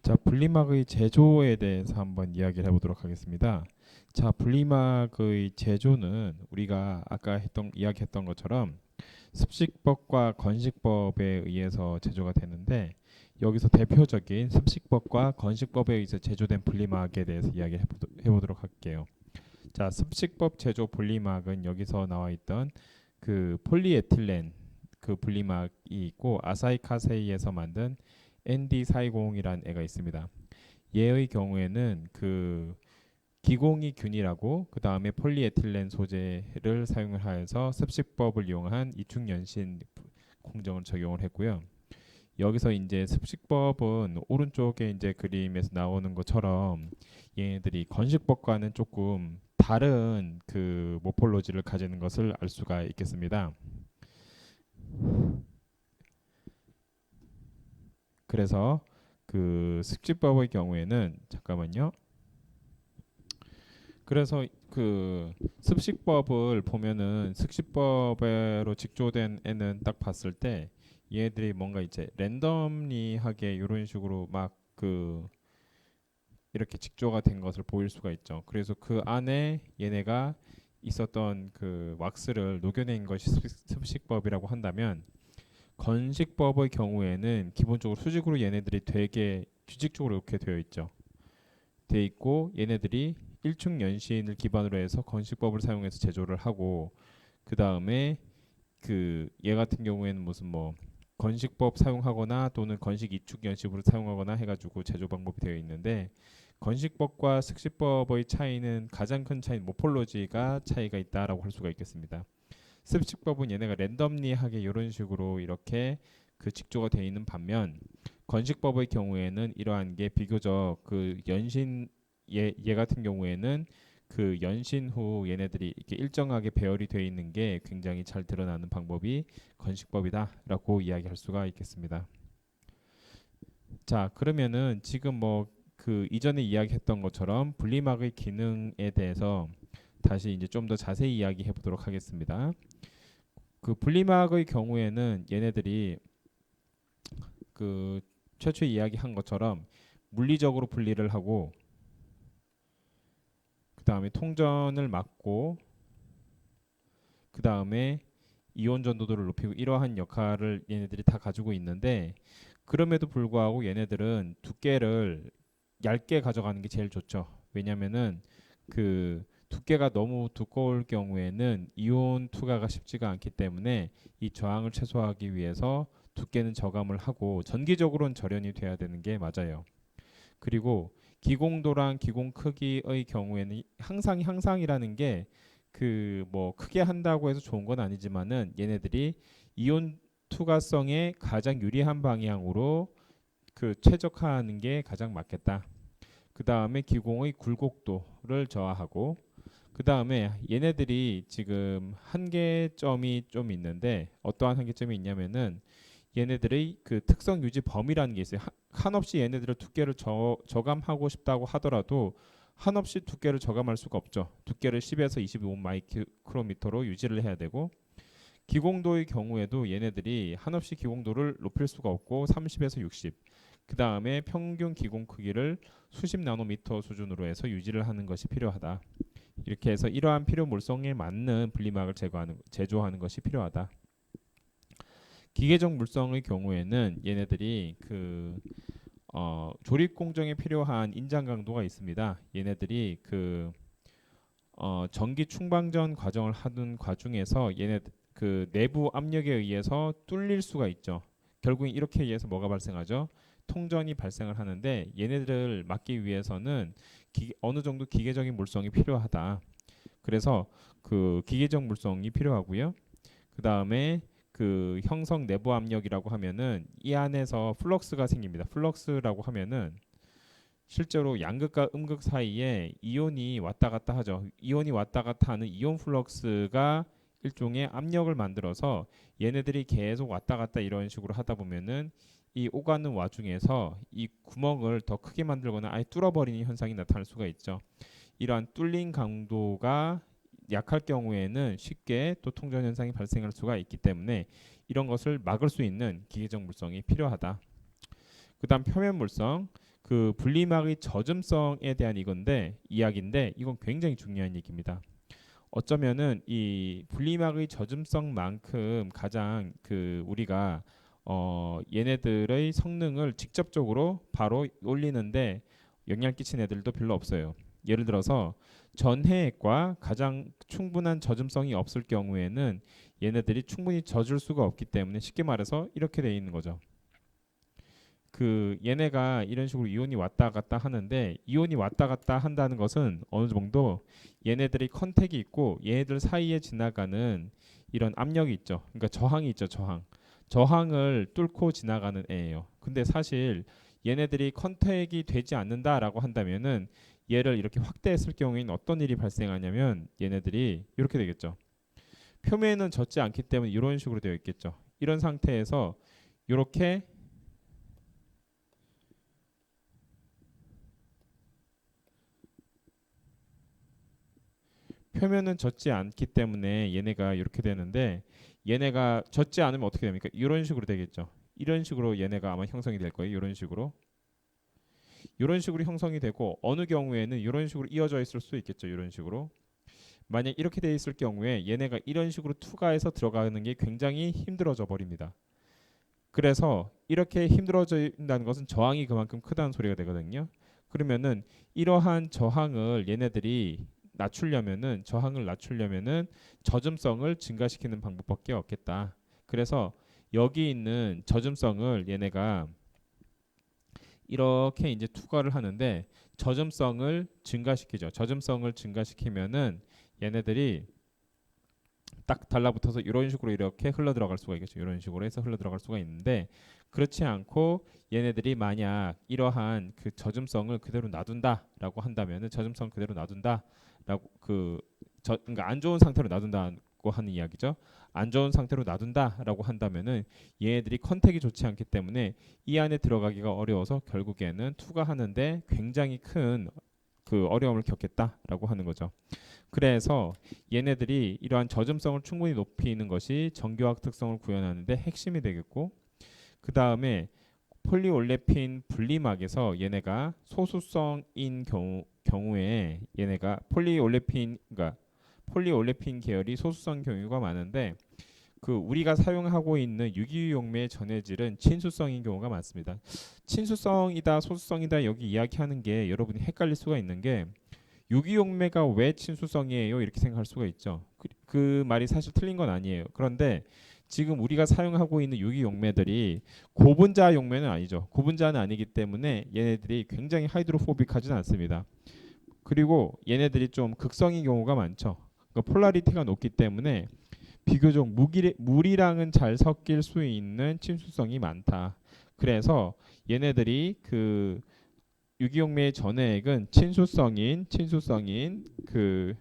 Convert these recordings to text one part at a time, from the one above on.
자, 분리막의 제조에 대해서 한번 이야기를 해보도록 하겠습니다. 자, 분리막의 제조는 우리가 아까 이야기했던 것처럼 습식법과 건식법에 의해서 제조가 되는데, 여기서 대표적인 습식법과 건식법에 의해서 제조된 분리막에 대해서 이야기를 해보도록 할게요. 자, 습식법 제조 분리막은 여기서 나와 있던 그 폴리에틸렌 그 분리막이 있고, 아사히카세이에서 만든 ND420이라는 애가 있습니다. 얘의 경우에는 그 기공이 균일하고 그 다음에 폴리에틸렌 소재를 사용을 하여서 습식법을 이용한 이축연신 공정을 적용을 했고요. 여기서 이제 습식법은 오른쪽에 이제 그림에서 나오는 것처럼 얘네들이 건식법과는 조금 다른 그 모폴로지를 가지는 것을 알 수가 있겠습니다. 그래서 그 습식법의 경우에는 잠깐만요. 그래서 그 습식법을 보면은 습식법으로 직조된 애는 딱 봤을 때 얘들이 뭔가 이제 랜덤리하게 이런 식으로 막 그 이렇게 직조가 된 것을 보일 수가 있죠. 그래서 그 안에 얘네가 있었던 그 왁스를 녹여낸 것이 습식법이라고 한다면, 건식법의 경우에는 기본적으로 수직으로 얘네들이 되게 규칙적으로 이렇게 되어 있죠. 돼 있고 얘네들이 일축 연신을 기반으로 해서 건식법을 사용해서 제조를 하고, 그 다음에 그 얘 같은 경우에는 무슨 뭐 건식법 사용하거나 또는 건식 이축 연식으로 사용하거나 해가지고 제조 방법이 되어 있는데, 건식법과 습식법의 차이는 가장 큰 차이 모폴로지가 차이가 있다라고 할 수가 있겠습니다. 습식법은 얘네가 랜덤리하게 이런 식으로 이렇게 그 직조가 되어 있는 반면, 건식법의 경우에는 이러한 게 비교적 그 연신 얘 같은 경우에는 그 연신 후 얘네들이 이렇게 일정하게 배열이 되어 있는 게 굉장히 잘 드러나는 방법이 건식법이다라고 이야기할 수가 있겠습니다. 자, 그러면은 지금 뭐 그 이전에 이야기했던 것처럼 분리막의 기능에 대해서 다시 이제 좀 더 자세히 이야기해 보도록 하겠습니다. 그 분리막의 경우에는 얘네들이 그 최초에 이야기한 것처럼 물리적으로 분리를 하고 그 다음에 통전을 막고 그 다음에 이온 전도도를 높이고 이러한 역할을 얘네들이 다 가지고 있는데, 그럼에도 불구하고 얘네들은 두께를 얇게 가져가는 게 제일 좋죠. 왜냐면은 그 두께가 너무 두꺼울 경우에는 이온 투과가 쉽지가 않기 때문에 이 저항을 최소화하기 위해서 두께는 저감을 하고 전기적으로는 절연이 돼야 되는 게 맞아요. 그리고 기공도랑 기공 크기의 경우에는 항상 향상이라는 게 그 뭐 크게 한다고 해서 좋은 건 아니지만은 얘네들이 이온 투과성에 가장 유리한 방향으로 그 최적화하는 게 가장 맞겠다. 그 다음에 기공의 굴곡도를 저하하고, 그 다음에 얘네들이 지금 한계점이 좀 있는데, 어떠한 한계점이 있냐면은 얘네들의 그 특성 유지 범위라는 게 있어요. 한없이 얘네들의 두께를 저감하고 싶다고 하더라도 한없이 두께를 저감할 수가 없죠. 두께를 10에서 25 마이크로미터로 유지를 해야 되고, 기공도의 경우에도 얘네들이 한없이 기공도를 높일 수가 없고 30에서 60, 그 다음에 평균 기공 크기를 수십 나노미터 수준으로 해서 유지를 하는 것이 필요하다. 이렇게 해서 이러한 필요 물성에 맞는 분리막을 제조하는 것이 필요하다. 기계적 물성의 경우에는 얘네들이 그 조립 공정에 필요한 인장 강도가 있습니다. 얘네들이 그 전기 충방전 과정을 하는 과정에서 얘네 그 내부 압력에 의해서 뚫릴 수가 있죠. 결국 이렇게 의해서 뭐가 발생하죠? 통전이 발생을 하는데, 얘네들을 막기 위해서는 어느 정도 기계적인 물성이 필요하다. 그래서 그 기계적 물성이 필요하고요. 그 다음에 그 형성 내부 압력이라고 하면은 이 안에서 플럭스가 생깁니다. 플럭스라고 하면은 실제로 양극과 음극 사이에 이온이 왔다 갔다 하죠. 이온이 왔다 갔다 하는 이온 플럭스가 일종의 압력을 만들어서 얘네들이 계속 왔다 갔다 이런 식으로 하다 보면은 이 오가는 와중에서 이 구멍을 더 크게 만들거나 아예 뚫어버리는 현상이 나타날 수가 있죠. 이러한 뚫린 강도가 약할 경우에는 쉽게 또 통전 현상이 발생할 수가 있기 때문에 이런 것을 막을 수 있는 기계적 물성이 필요하다. 그다음 표면 물성. 그 그 분리막의 젖음성에 대한 이야기인데 이건 굉장히 중요한 얘기입니다. 어쩌면은 이 분리막의 젖음성만큼 가장 그 우리가 얘네들의 성능을 직접적으로 바로 올리는데 영향을 끼친 애들도 별로 없어요. 예를 들어서 전해액과 가장 충분한 젖음성이 없을 경우에는 얘네들이 충분히 젖을 수가 없기 때문에 쉽게 말해서 이렇게 돼 있는 거죠. 그 얘네가 이런 식으로 이온이 왔다 갔다 하는데 이온이 왔다 갔다 한다는 것은 어느 정도 얘네들이 컨택이 있고 얘네들 사이에 지나가는 이런 압력이 있죠. 그러니까 저항이 있죠. 저항을 뚫고 지나가는 애예요. 근데 사실 얘네들이 컨택이 되지 않는다라고 한다면은 얘를 이렇게 확대했을 경우에는 어떤 일이 발생하냐면 얘네들이 이렇게 되겠죠. 표면은 젖지 않기 때문에 이런 식으로 되어 있겠죠. 이런 상태에서 이렇게 표면은 젖지 않기 때문에 얘네가 이렇게 되는데 얘네가 젖지 않으면 어떻게 됩니까? 이런 식으로 되겠죠. 이런 식으로 얘네가 아마 형성이 될 거예요. 이런 식으로 형성이 되고 어느 경우에는 이런 식으로 이어져 있을 수 있겠죠. 이런 식으로. 만약 이렇게 돼 있을 경우에 얘네가 이런 식으로 투과해서 들어가는 게 굉장히 힘들어져 버립니다. 그래서 이렇게 힘들어진다는 것은 저항이 그만큼 크다는 소리가 되거든요. 그러면은 이러한 저항을 낮추려면은 젖음성을 증가시키는 방법밖에 없겠다. 그래서 여기 있는 젖음성을 얘네가 이렇게 이제 투과를 하는데 젖음성을 증가시키죠. 젖음성을 증가시키면은 얘네들이 딱 달라붙어서 이런 식으로 이렇게 흘러 들어갈 수가 있겠죠. 이런 식으로 해서 흘러 들어갈 수가 있는데 그렇지 않고 얘네들이 만약 이러한 그 젖음성을 그대로 놔둔다라고 한다면은 젖음성 그대로 놔둔다라고 그러니까 안 좋은 상태로 놔둔다고 하는 이야기죠. 안 좋은 상태로 놔둔다라고 한다면은 얘네들이 컨택이 좋지 않기 때문에 이 안에 들어가기가 어려워서 결국에는 투과하는데 굉장히 큰 그 어려움을 겪겠다라고 하는 거죠. 그래서 얘네들이 이러한 젖음성을 충분히 높이는 것이 정교학 특성을 구현하는데 핵심이 되겠고 그 다음에 폴리올레핀 분리막에서 얘네가 소수성인 경우에 얘네가 그러니까 폴리올레핀 계열이 소수성 경우가 많은데 그 우리가 사용하고 있는 유기용매 전해질은 친수성인 경우가 많습니다. 친수성이다 소수성이다 여기 이야기하는 게 여러분이 헷갈릴 수가 있는 게 유기용매가 왜 친수성이에요? 이렇게 생각할 수가 있죠. 그 말이 사실 틀린 건 아니에요. 그런데 지금 우리가 사용하고 있는 유기용매들이 고분자 용매는 아니죠. 고분자는 아니기 때문에 얘네들이 굉장히 하이드로포빅하지는 않습니다. 그리고 얘네들이 좀 극성인 경우가 많죠. 그러니까 폴라리티가 높기 때문에 비교적 물이랑은 잘 섞일 수 있는 친수성이 많다. 그래서 얘네들이 그 유기용매의 전해액은 그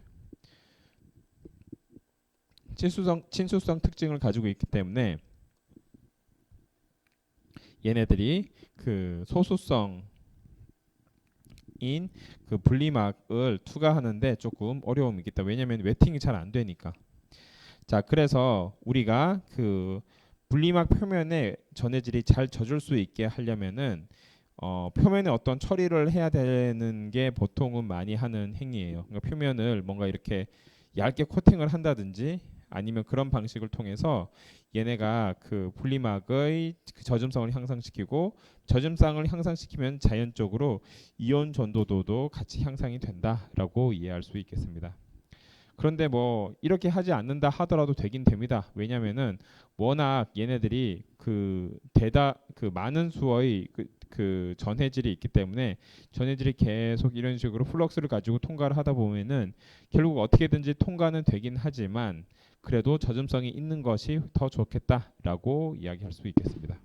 친수성 특징을 가지고 있기 때문에 얘네들이 그 소수성인 그 분리막을 투과하는데 조금 어려움이 있겠다. 왜냐하면 웨팅이 잘 안 되니까. 자, 그래서 우리가 그 분리막 표면에 전해질이 잘 젖을 수 있게 하려면은 표면에 어떤 처리를 해야 되는 게 보통은 많이 하는 행위예요. 그러니까 표면을 뭔가 이렇게 얇게 코팅을 한다든지 아니면 그런 방식을 통해서 얘네가 그 분리막의 그 젖음성을 향상시키고 젖음성을 향상시키면 자연적으로 이온 전도도도 같이 향상이 된다라고 이해할 수 있겠습니다. 그런데 뭐 이렇게 하지 않는다 하더라도 되긴 됩니다. 왜냐면은 워낙 얘네들이 그 많은 수의 그 전해질이 있기 때문에 전해질이 계속 이런 식으로 플럭스를 가지고 통과를 하다 보면은 결국 어떻게든지 통과는 되긴 하지만 그래도 젖음성이 있는 것이 더 좋겠다라고 이야기할 수 있겠습니다.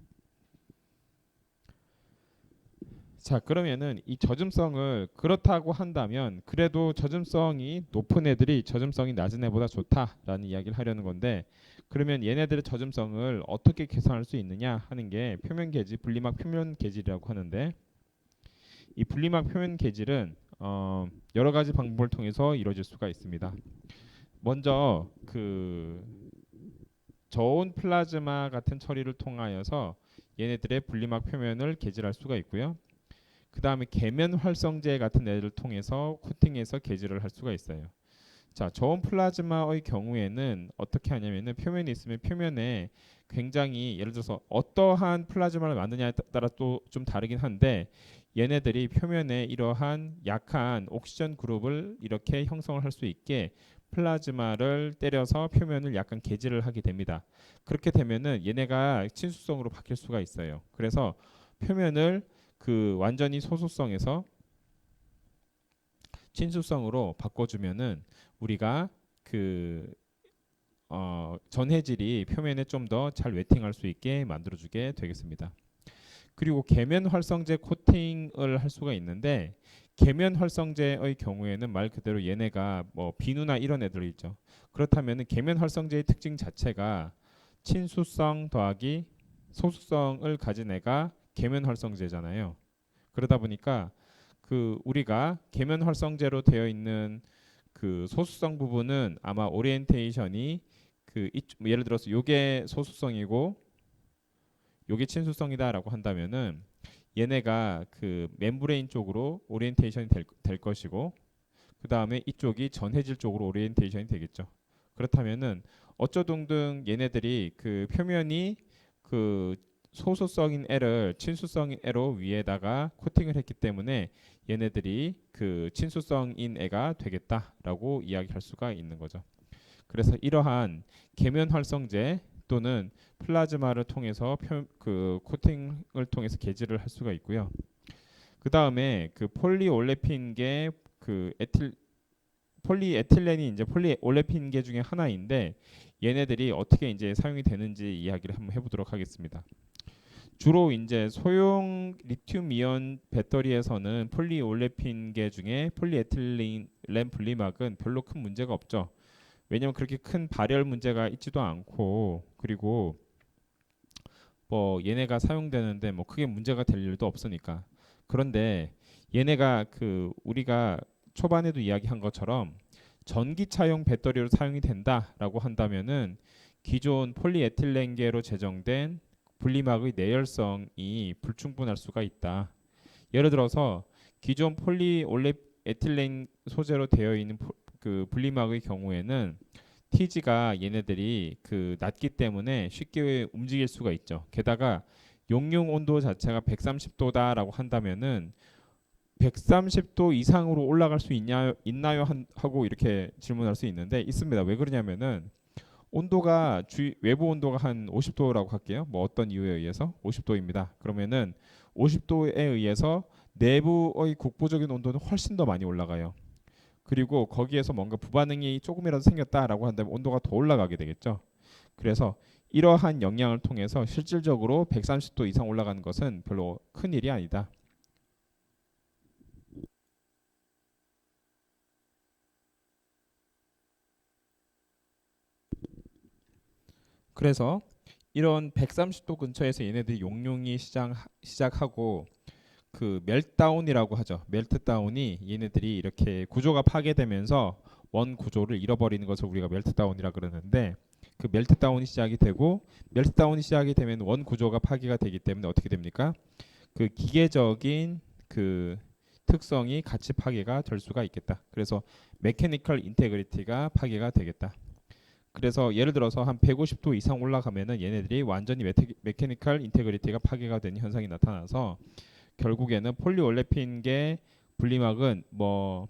자, 그러면은 이 젖음성을 그렇다고 한다면 그래도 젖음성이 높은 애들이 젖음성이 낮은 애보다 좋다라는 이야기를 하려는 건데 그러면 얘네들의 젖음성을 어떻게 계산할 수 있느냐 하는 게 표면 계질, 분리막 표면 계질이라고 하는데 이 분리막 표면 계질은 여러 가지 방법을 통해서 이루어질 수가 있습니다. 먼저 그 저온 플라즈마 같은 처리를 통하여서 얘네들의 분리막 표면을 계질할 수가 있고요. 그 다음에 계면 활성제 같은 애를 통해서 코팅해서 개질을 할 수가 있어요. 자, 저온 플라즈마의 경우에는 어떻게 하냐면은 표면이 있으면 표면에 굉장히 예를 들어서 어떠한 플라즈마를 만드냐에 따라 또 좀 다르긴 한데 얘네들이 표면에 이러한 약한 옥시전 그룹을 이렇게 형성을 할 수 있게 플라즈마를 때려서 표면을 약간 개질을 하게 됩니다. 그렇게 되면은 얘네가 친수성으로 바뀔 수가 있어요. 그래서 표면을 그 완전히 소수성에서 친수성으로 바꿔주면은 우리가 그 전해질이 표면에 좀 더 잘 웨팅할 수 있게 만들어주게 되겠습니다. 그리고 계면 활성제 코팅을 할 수가 있는데 계면 활성제의 경우에는 말 그대로 얘네가 뭐 비누나 이런 애들 있죠. 그렇다면 계면 활성제의 특징 자체가 친수성 더하기 소수성을 가진 애가 계면 활성제잖아요. 그러다 보니까 그 우리가 계면 활성제로 되어 있는 그 소수성 부분은 아마 오리엔테이션이 예를 들어서 요게 소수성이고 요게 친수성이다라고 한다면은 얘네가 그 멤브레인 쪽으로 오리엔테이션이 될 것이고 그 다음에 이쪽이 전해질 쪽으로 오리엔테이션이 되겠죠. 그렇다면은 어쩌둥둥 얘네들이 그 표면이 그 소수성인 애를 친수성인 애로 위에다가 코팅을 했기 때문에 얘네들이 그 친수성인 애가 되겠다라고 이야기할 수가 있는 거죠. 그래서 이러한 계면 활성제 또는 플라즈마를 통해서 그 코팅을 통해서 개질을 할 수가 있고요. 그 다음에 그 폴리올레핀계 그 폴리에틸렌이 이제 폴리올레핀계 중에 하나인데 얘네들이 어떻게 이제 사용이 되는지 이야기를 한번 해보도록 하겠습니다. 주로 이제 소형 리튬이온 배터리에서는 폴리올레핀계 중에 폴리에틸렌 분리막은 별로 큰 문제가 없죠. 왜냐면 그렇게 큰 발열 문제가 있지도 않고 그리고 뭐 얘네가 사용되는데 뭐 크게 문제가 될 일도 없으니까. 그런데 얘네가 그 우리가 초반에도 이야기한 것처럼 전기차용 배터리로 사용이 된다라고 한다면은 기존 폴리에틸렌계로 제정된 분리막의 내열성이 불충분할 수가 있다. 예를 들어서 기존 폴리에틸렌 소재로 되어 있는 그 분리막의 경우에는 T가 얘네들이 그 낮기 때문에 쉽게 움직일 수가 있죠. 게다가 용융 온도 자체가 130도다라고 한다면은 130도 이상으로 올라갈 수 있나요 하고 이렇게 질문할 수 있는데 있습니다. 왜 그러냐면은 온도가 외부 온도가 한 50도라고 할게요. 뭐 어떤 이유에 의해서 50도입니다. 그러면은 50도에 의해서 내부의 국부적인 온도는 훨씬 더 많이 올라가요. 그리고 거기에서 뭔가 부반응이 조금이라도 생겼다라고 한다면 온도가 더 올라가게 되겠죠. 그래서 이러한 영향을 통해서 실질적으로 130도 이상 올라가는 것은 별로 큰 일이 아니다. 그래서 이런 130도 근처에서 얘네들이 용융이 시작하고 그 멜트다운이라고 하죠. 멜트다운이 얘네들이 이렇게 구조가 파괴되면서 원 구조를 잃어버리는 것을 우리가 멜트다운이라 그러는데 그 멜트다운이 시작이 되고 멜트다운이 시작이 되면 원 구조가 파괴가 되기 때문에 어떻게 됩니까? 그 기계적인 그 특성이 같이 파괴가 될 수가 있겠다. 그래서 메케니컬 인테그리티가 파괴가 되겠다. 그래서 예를 들어서 한 150도 이상 올라가면은 얘네들이 완전히 메케니컬 인테그리티가 파괴가 되는 현상이 나타나서 결국에는 폴리올레핀계 분리막은 뭐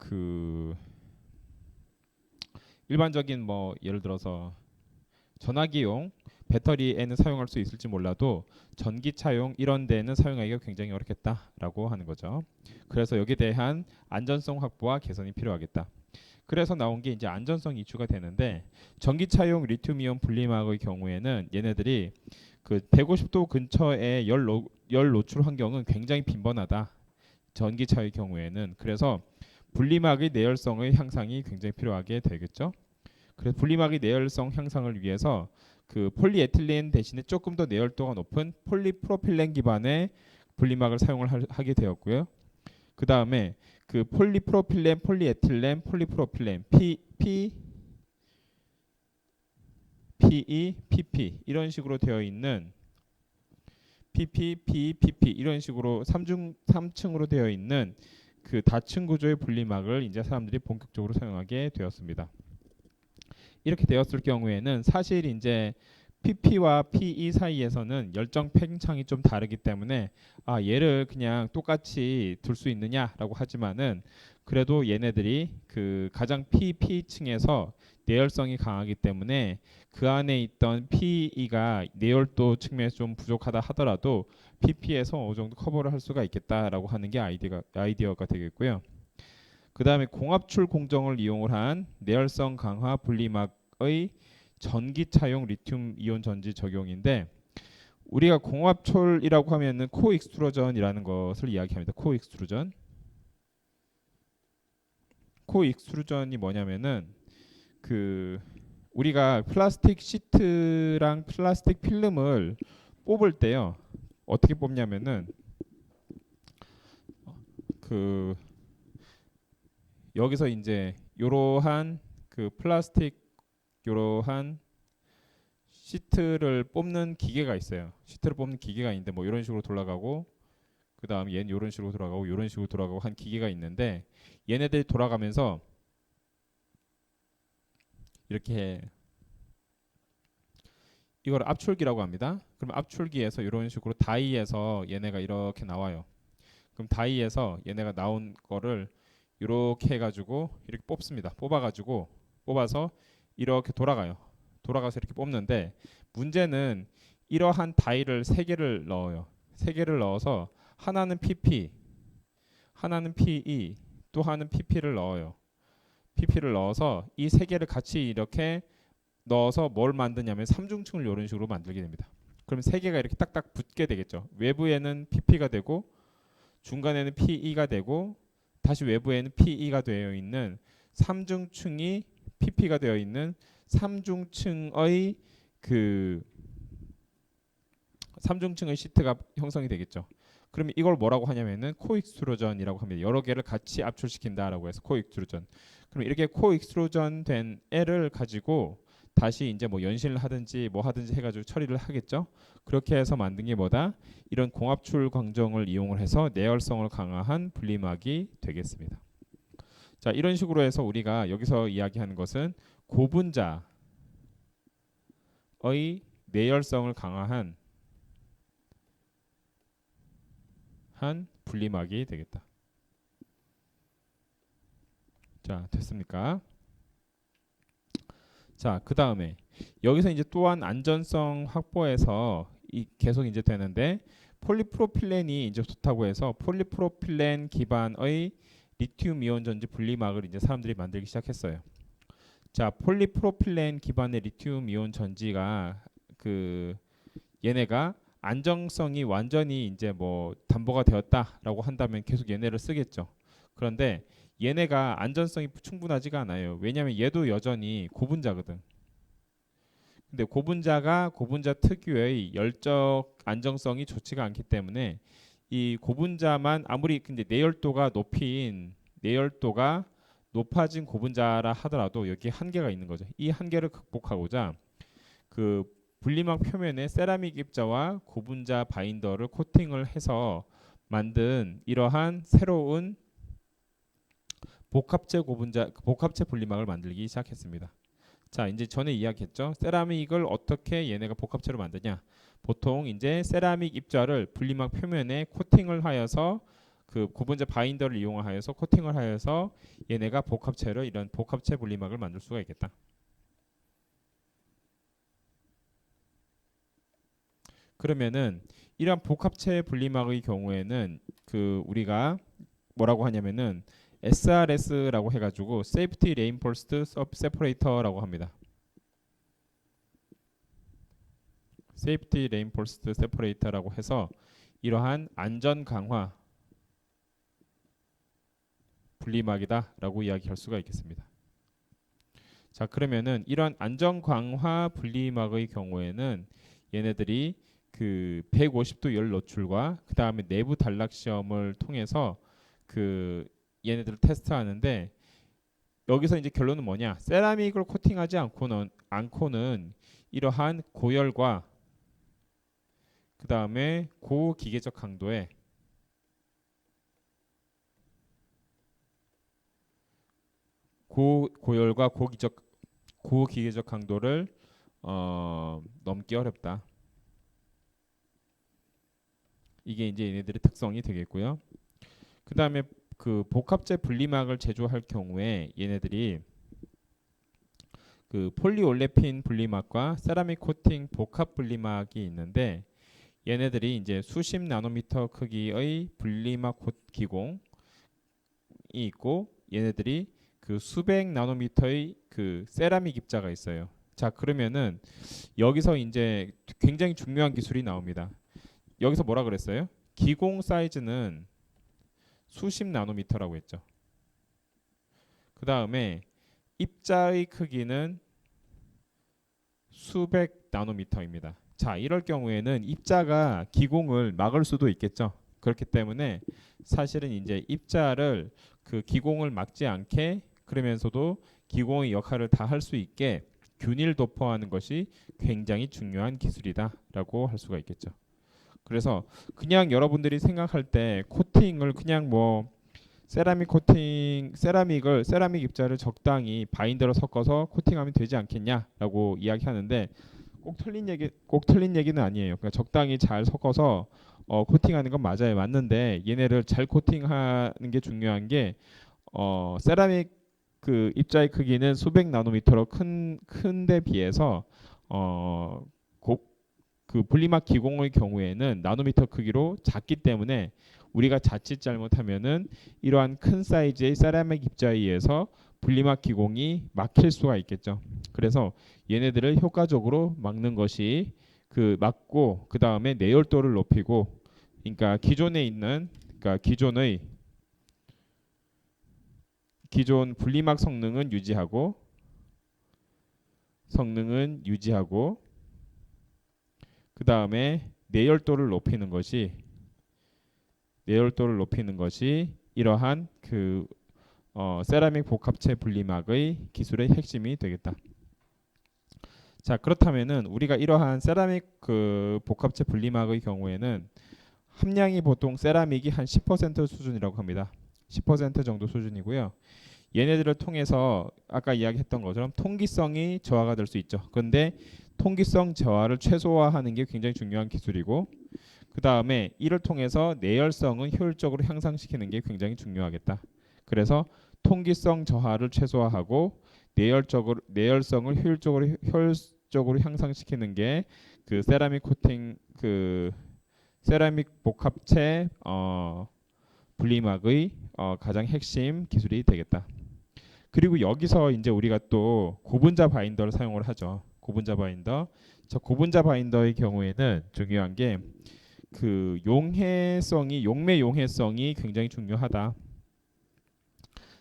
그 일반적인 뭐 예를 들어서 전화기용 배터리에는 사용할 수 있을지 몰라도 전기차용 이런 데는 사용하기가 굉장히 어렵겠다라고 하는 거죠. 그래서 여기에 대한 안전성 확보와 개선이 필요하겠다. 그래서 나온 게 이제 안전성 이슈가 되는데 전기차용 리튬이온 분리막의 경우에는 얘네들이 그 150도 근처의 열 노출 환경은 굉장히 빈번하다. 전기차의 경우에는 그래서 분리막의 내열성의 향상이 굉장히 필요하게 되겠죠. 그래서 분리막의 내열성 향상을 위해서 그 폴리에틸렌 대신에 조금 더 내열도가 높은 폴리프로필렌 기반의 분리막을 사용을 하게 되었고요. 그 다음에 그 폴리프로필렌, 폴리에틸렌, 폴리프로필렌, PE, PP 이런 식으로 되어 있는 PP, P, PP 이런 식으로 3층으로 되어 있는 그 다층 구조의 분리막을 이제 사람들이 본격적으로 사용하게 되었습니다. 이렇게 되었을 경우에는 사실 이제 PP와 PE 사이에서는 열정 팽창이 좀 다르기 때문에 얘를 그냥 똑같이 둘 수 있느냐라고 하지만은 그래도 얘네들이 그 가장 PP층에서 내열성이 강하기 때문에 그 안에 있던 PE가 내열도 측면에서 좀 부족하다 하더라도 PP에서 어느 정도 커버를 할 수가 있겠다라고 하는 게 아이디어가 되겠고요. 그 다음에 공압출 공정을 이용을 한 내열성 강화 분리막의 전기 차용 리튬 이온 전지 적용인데 우리가 공압철이라고 하면은 코익스트루전이라는 것을 이야기합니다. 코익스트루전. 코익스트루전이 뭐냐면은 그 우리가 플라스틱 시트랑 플라스틱 필름을 뽑을 때요. 어떻게 뽑냐면은 그 여기서 이제 이러한 그 플라스틱 이러한 시트를 뽑는 기계가 있어요. 시트를 뽑는 기계가 있는데 뭐 이런 식으로 돌아가고 그 다음 얘는 이런 식으로 돌아가고 이런 식으로 돌아가고 한 기계가 있는데 얘네들이 돌아가면서 이렇게 이걸 압출기라고 합니다. 그럼 압출기에서 이런 식으로 다이에서 얘네가 이렇게 나와요. 그럼 다이에서 얘네가 나온 거를 이렇게 해가지고 이렇게 뽑습니다. 뽑아서 이렇게 돌아가요. 돌아가서 이렇게 뽑는데 문제는 이러한 다이를 세 개를 넣어요. 세 개를 넣어서 하나는 PP, 하나는 PE, 또 하나는 PP를 넣어요. PP를 넣어서 이 세 개를 같이 이렇게 넣어서 뭘 만드냐면 삼중층을 이런 식으로 만들게 됩니다. 그럼 세 개가 이렇게 딱딱 붙게 되겠죠. 외부에는 PP가 되고 중간에는 PE가 되고 다시 외부에는 PE가 되어 있는 삼중층이 PP가 되어 있는 삼중층의 그 삼중층의 시트가 형성이 되겠죠. 그러면 이걸 뭐라고 하냐면은 코익스트루전이라고 합니다. 여러 개를 같이 압출시킨다라고 해서 코익스트루전. 그럼 이렇게 코익스트루전 된 애를 가지고 다시 이제 뭐 연실을 하든지 뭐 하든지 해가지고 처리를 하겠죠. 그렇게 해서 만든 게 뭐다? 이런 공압출 광정을 이용을 해서 내열성을 강화한 분리막이 되겠습니다. 자, 이런 식으로 해서 우리가 여기서 이야기하는 것은 고분자의 내열성을 강화한 분리막이 되겠다. 자, 됐습니까? 자, 그 다음에 여기서 이제 또한 안전성 확보에서 계속 이제 되는데 폴리프로필렌이 이제 좋다고 해서 폴리프로필렌 기반의 리튬 이온 전지 분리막을 이제 사람들이 만들기 시작했어요. 자, 폴리프로필렌 기반의 리튬 이온 전지가 그 얘네가 안정성이 완전히 이제 뭐 담보가 되었다라고 한다면 계속 얘네를 쓰겠죠. 그런데 얘네가 안전성이 충분하지가 않아요. 왜냐하면 얘도 여전히 고분자거든. 근데 고분자가 고분자 특유의 열적 안정성이 좋지가 않기 때문에 이 고분자만 아무리 근데 내열도가 높아진 고분자라 하더라도 여기에 한계가 있는 거죠. 이 한계를 극복하고자 그 분리막 표면에 세라믹 입자와 고분자 바인더를 코팅을 해서 만든 이러한 새로운 복합체 분리막을 만들기 시작했습니다. 자, 이제 전에 이야기했죠. 세라믹을 어떻게 얘네가 복합체로 만드냐? 보통 이제 세라믹 입자를 분리막 표면에 코팅을 하여서 그 고분자 바인더를 이용하여서 코팅을 하여서 얘네가 이런 복합체 분리막을 만들 수가 있겠다. 그러면은 이러한 복합체 분리막의 경우에는 그 우리가 뭐라고 하냐면은 SRS라고 해가지고 Safety Reinforced Separator라고 합니다. Safety Reinforced Separator라고 해서 이러한 안전 강화 분리막이다라고 이야기할 수가 있겠습니다. 자, 그러면은 이런 안전 강화 분리막의 경우에는 얘네들이 그 150도 열 노출과 그 다음에 내부 단락 시험을 통해서 그 얘네들을 테스트하는데 여기서 이제 결론은 뭐냐? 세라믹을 코팅하지 않고는 이러한 고열과 그 다음에 고기계적 강도에 고열과 고기계적 강도를 넘기 어렵다. 이게 이제 얘네들의 특성이 되겠고요. 그 다음에 그 복합재 분리막을 제조할 경우에 얘네들이 그 폴리올레핀 분리막과 세라믹 코팅 복합 분리막이 있는데 얘네들이 이제 수십 나노미터 크기의 분리막 기공이 있고 얘네들이 그 수백 나노미터의 그 세라믹 입자가 있어요. 자, 그러면은 여기서 이제 굉장히 중요한 기술이 나옵니다. 여기서 뭐라 그랬어요? 기공 사이즈는 수십 나노미터라고 했죠. 그 다음에 입자의 크기는 수백 나노미터입니다. 자, 이럴 경우에는 입자가 기공을 막을 수도 있겠죠. 그렇기 때문에 사실은 이제 입자를 그 기공을 막지 않게 그러면서도 기공의 역할을 다 할 수 있게 균일 도포하는 것이 굉장히 중요한 기술이다라고 할 수가 있겠죠. 그래서 그냥 여러분들이 생각할 때 코팅을 그냥 뭐 세라믹 입자를 적당히 바인더로 섞어서 코팅하면 되지 않겠냐라고 이야기하는데 꼭 틀린 얘기는 아니에요. 그러니까 적당히 잘 섞어서 코팅하는 건 맞아요. 맞는데 얘네를 잘 코팅하는 게 중요한 게 세라믹 그 입자의 크기는 수백 나노미터로 큰데 비해서 그 분리막 기공의 경우에는 나노미터 크기로 작기 때문에 우리가 자칫 잘못하면은 이러한 큰 사이즈의 세라믹 입자에 의해서 분리막 기공이 막힐 수가 있겠죠. 그래서 얘네들을 효과적으로 막는 것이 그 막고 그 다음에 내열도를 높이고 그러니까 그러니까 기존 분리막 성능은 유지하고 그 다음에 내열도를 높이는 것이 이러한 그 세라믹 복합체 분리막의 기술의 핵심이 되겠다. 자, 그렇다면은 우리가 이러한 세라믹 그 복합체 분리막의 경우에는 함량이 보통 세라믹이 한 10% 수준이라고 합니다. 10% 정도 수준이고요. 얘네들을 통해서 아까 이야기했던 것처럼 통기성이 저하가 될 수 있죠. 그런데 통기성 저하를 최소화하는 게 굉장히 중요한 기술이고 그 다음에 이를 통해서 내열성은 효율적으로 향상시키는 게 굉장히 중요하겠다. 그래서 통기성 저하를 최소화하고 내열성을 효율적으로 향상시키는 게 그 세라믹 복합체 분리막의 가장 핵심 기술이 되겠다. 그리고 여기서 이제 우리가 또 고분자 바인더를 사용을 하죠. 고분자 바인더. 저 고분자 바인더의 경우에는 중요한 게 그 용매 용해성이 굉장히 중요하다.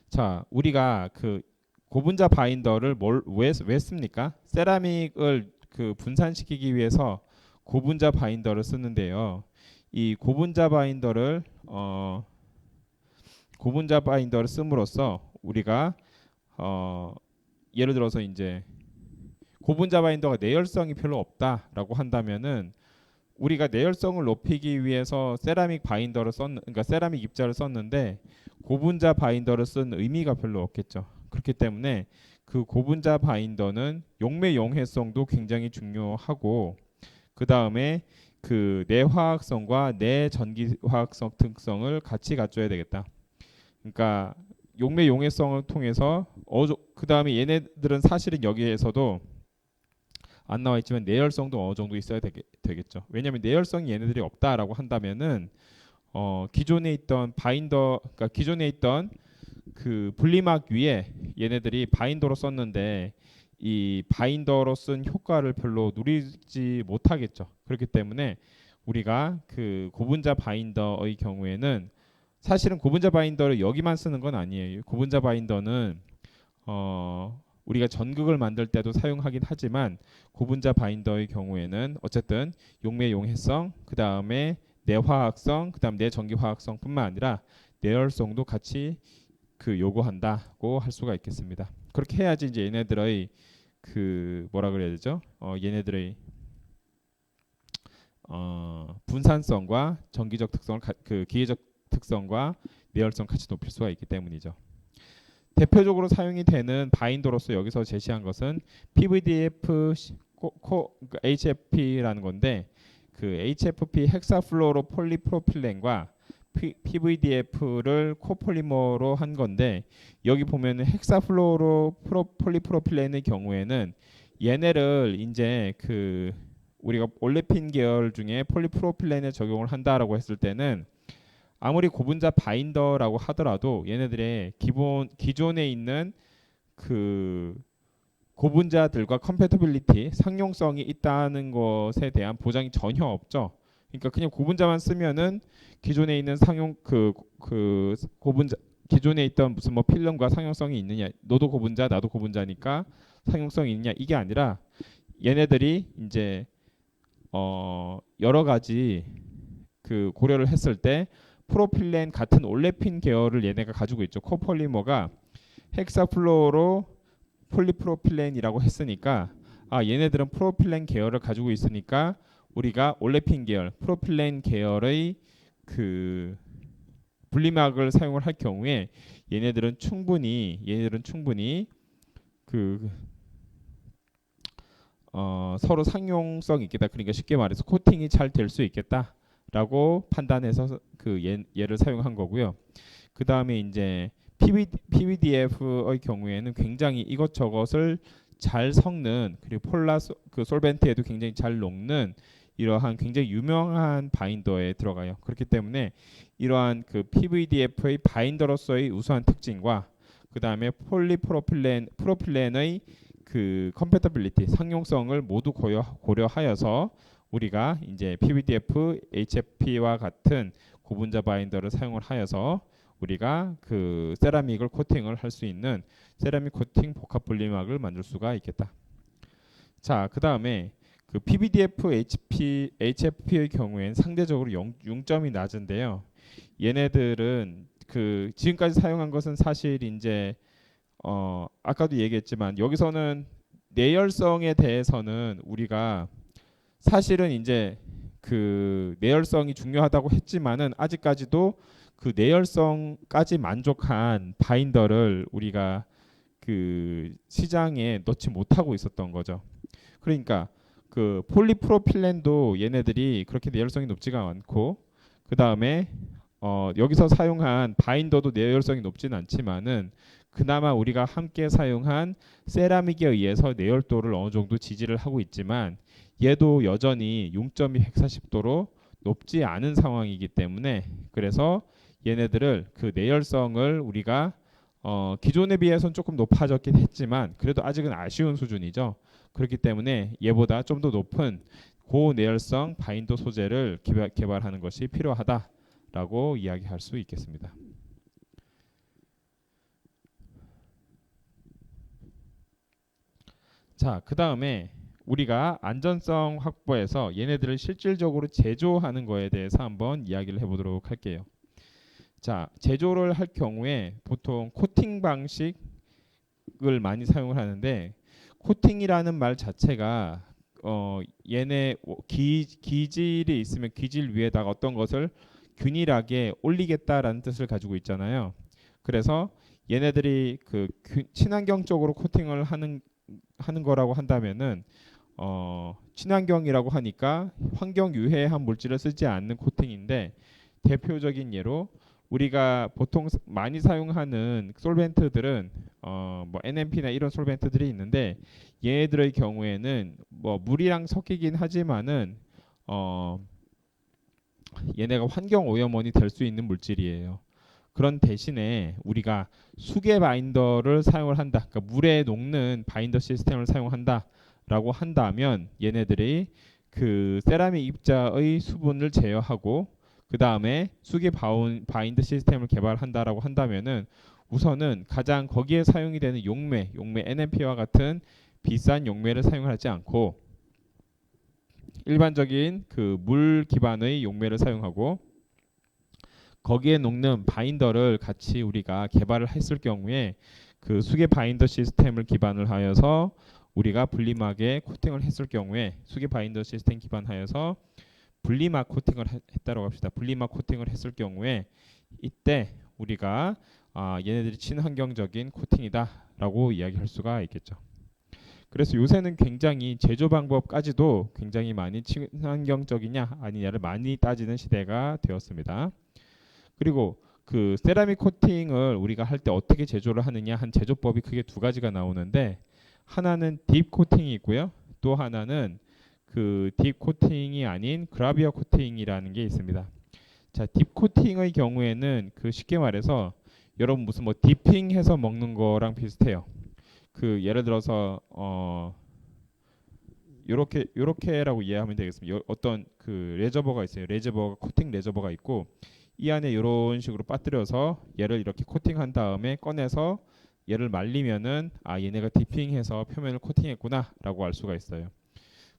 자, 우리가 그 고분자 바인더를 왜 씁니까? 세라믹을 그 분산시키기 위해서 고분자 바인더를 쓰는데요. 이 고분자 바인더를 씀으로써 우리가 예를 들어서 이제 고분자 바인더가 내열성이 별로 없다라고 한다면은 우리가 내열성을 높이기 위해서 그러니까 세라믹 입자를 썼는데 고분자 바인더를 쓴 의미가 별로 없겠죠. 그렇기 때문에 그 고분자 바인더는 용매 용해성도 굉장히 중요하고 그 다음에 그 내화학성과 내전기화학성 특성을 같이 갖춰야 되겠다. 그러니까 용매 용해성을 통해서 그 다음에 얘네들은 사실은 여기에서도 안 나와 있지만 내열성도 어느 정도 있어야 되겠죠. 왜냐하면 내열성이 얘네들이 없다라고 한다면은 그러니까 기존에 있던 그 분리막 위에 얘네들이 바인더로 썼는데 이 바인더로 쓴 효과를 별로 누리지 못하겠죠. 그렇기 때문에 우리가 그 고분자 바인더의 경우에는 사실은 고분자 바인더를 여기만 쓰는 건 아니에요. 고분자 바인더는 우리가 전극을 만들 때도 사용하긴 하지만 고분자 바인더의 경우에는 어쨌든 용매 용해성, 그 다음에 내화학성, 그 다음 내전기화학성뿐만 아니라 내열성도 같이 그 요구한다고 할 수가 있겠습니다. 그렇게 해야지 이제 얘네들의 그 뭐라 그래야 되죠? 얘네들의 분산성과 정기적 특성을 그 기계적 특성과 내열성 같이 높일 수가 있기 때문이죠. 대표적으로 사용이 되는 바인더로서 여기서 제시한 것은 PVDF HFP라는 건데 그 HFP 헥사플로로 폴리프로필렌과 PVDF를 코폴리머로 한 건데 여기 보면은 헥사플로로 폴리프로필렌의 경우에는 얘네를 이제 그 우리가 올레핀 계열 중에 폴리프로필렌에 적용을 한다라고 했을 때는 아무리 고분자 바인더라고 하더라도 얘네들의 기존에 있는 그 고분자들과 컴패터빌리티 상용성이 있다는 것에 대한 보장이 전혀 없죠. 그러니까 그냥 고분자만 쓰면은 기존에 있는 상용 그 고분자 기존에 있던 무슨 뭐 필름과 상용성이 있느냐, 너도 고분자 나도 고분자니까 상용성이 있느냐, 이게 아니라 얘네들이 이제 여러 가지 그 고려를 했을 때 프로필렌 같은 올레핀 계열을 얘네가 가지고 있죠. 코폴리머가 헥사플로로 폴리프로필렌이라고 했으니까 얘네들은 프로필렌 계열을 가지고 있으니까 우리가 올레핀 계열, 프로필렌 계열의 그 분리막을 사용을 할 경우에 얘네들은 충분히 그 서로 상용성이 있겠다. 그러니까 쉽게 말해서 코팅이 잘 될 수 있겠다라고 판단해서 그 얘를 사용한 거고요. 그 다음에 이제 PVDF의 경우에는 굉장히 이것저것을 잘 섞는, 그리고 그 솔벤트에도 굉장히 잘 녹는 이러한 굉장히 유명한 바인더에 들어가요. 그렇기 때문에 이러한 그 PVDF의 바인더로서의 우수한 특징과 그 다음에 프로필렌의 그 컴패터빌리티 상용성을 모두 고려하여서 우리가 이제 PVDF, HFP와 같은 고분자 바인더를 사용을 하여서 우리가 그 세라믹을 코팅을 할 수 있는 세라믹 코팅 복합 분리막을 만들 수가 있겠다. 자, 그 다음에 그 PVDF, HFP의 경우에는 상대적으로 융점이 낮은데요. 얘네들은 그 지금까지 사용한 것은 사실 이제 아까도 얘기했지만 여기서는 내열성에 대해서는 우리가 사실은 이제 그 내열성이 중요하다고 했지만은 아직까지도 그 내열성까지 만족한 바인더를 우리가 그 시장에 넣지 못하고 있었던 거죠. 그러니까 그 폴리프로필렌도 얘네들이 그렇게 내열성이 높지가 않고 그 다음에 여기서 사용한 바인더도 내열성이 높지는 않지만은 그나마 우리가 함께 사용한 세라믹에 의해서 내열도를 어느 정도 지지를 하고 있지만 얘도 여전히 융점이 140도로 높지 않은 상황이기 때문에 그래서 얘네들을 그 내열성을 우리가 기존에 비해서는 조금 높아졌긴 했지만 그래도 아직은 아쉬운 수준이죠. 그렇기 때문에 얘보다 좀 더 높은 고내열성 바인더 소재를 개발하는 것이 필요하다라고 이야기할 수 있겠습니다. 자, 그 다음에 우리가 안전성 확보에서 얘네들을 실질적으로 제조하는 거에 대해서 한번 이야기를 해보도록 할게요. 자, 제조를 할 경우에 보통 코팅 방식을 많이 사용을 하는데 코팅이라는 말 자체가 얘네 기질이 있으면 기질 위에다가 어떤 것을 균일하게 올리겠다라는 뜻을 가지고 있잖아요. 그래서 얘네들이 그 친환경적으로 코팅을 하는 거라고 한다면은 친환경이라고 하니까 환경 유해한 물질을 쓰지 않는 코팅인데 대표적인 예로 우리가 보통 많이 사용하는 솔벤트들은 뭐 NMP나 이런 솔벤트들이 있는데 얘네들의 경우에는 뭐 물이랑 섞이긴 하지만은 얘네가 환경 오염원이 될 수 있는 물질이에요. 그런 대신에 우리가 수계 바인더를 사용을 한다. 그러니까 물에 녹는 바인더 시스템을 사용한다라고 한다면 얘네들이 그 세라믹 입자의 수분을 제어하고 그 다음에 수계 바인더 시스템을 개발한다라고 한다면은 우선은 가장 거기에 사용이 되는 용매 NMP와 같은 비싼 용매를 사용하지 않고 일반적인 그 물 기반의 용매를 사용하고 거기에 녹는 바인더를 같이 우리가 개발을 했을 경우에 그 수계 바인더 시스템을 기반을 하여서 우리가 분리막에 코팅을 했을 경우에 수계 바인더 시스템 기반하여서 분리막 코팅을 했다고 합시다. 분리막 코팅을 했을 경우에 이때 우리가 얘네들이 친환경적인 코팅이다라고 이야기할 수가 있겠죠. 그래서 요새는 굉장히 제조 방법까지도 굉장히 많이 친환경적이냐 아니냐를 많이 따지는 시대가 되었습니다. 그리고 그 세라믹 코팅을 우리가 할 때 어떻게 제조를 하느냐 한 제조법이 크게 두 가지가 나오는데 하나는 딥 코팅이 있고요. 또 하나는 그 딥 코팅이 아닌 그라비어 코팅이라는 게 있습니다. 자, 딥 코팅의 경우에는 그 쉽게 말해서 여러분 무슨 뭐 디핑해서 먹는 거랑 비슷해요. 그 예를 들어서 요렇게라고 이해하면 되겠습니다. 어떤 그 레저버가 있어요. 레저버가 코팅 레저버가 있고 이 안에 이런 식으로 빠뜨려서 얘를 이렇게 코팅한 다음에 꺼내서 얘를 말리면은 얘네가 디핑해서 표면을 코팅했구나라고 알 수가 있어요.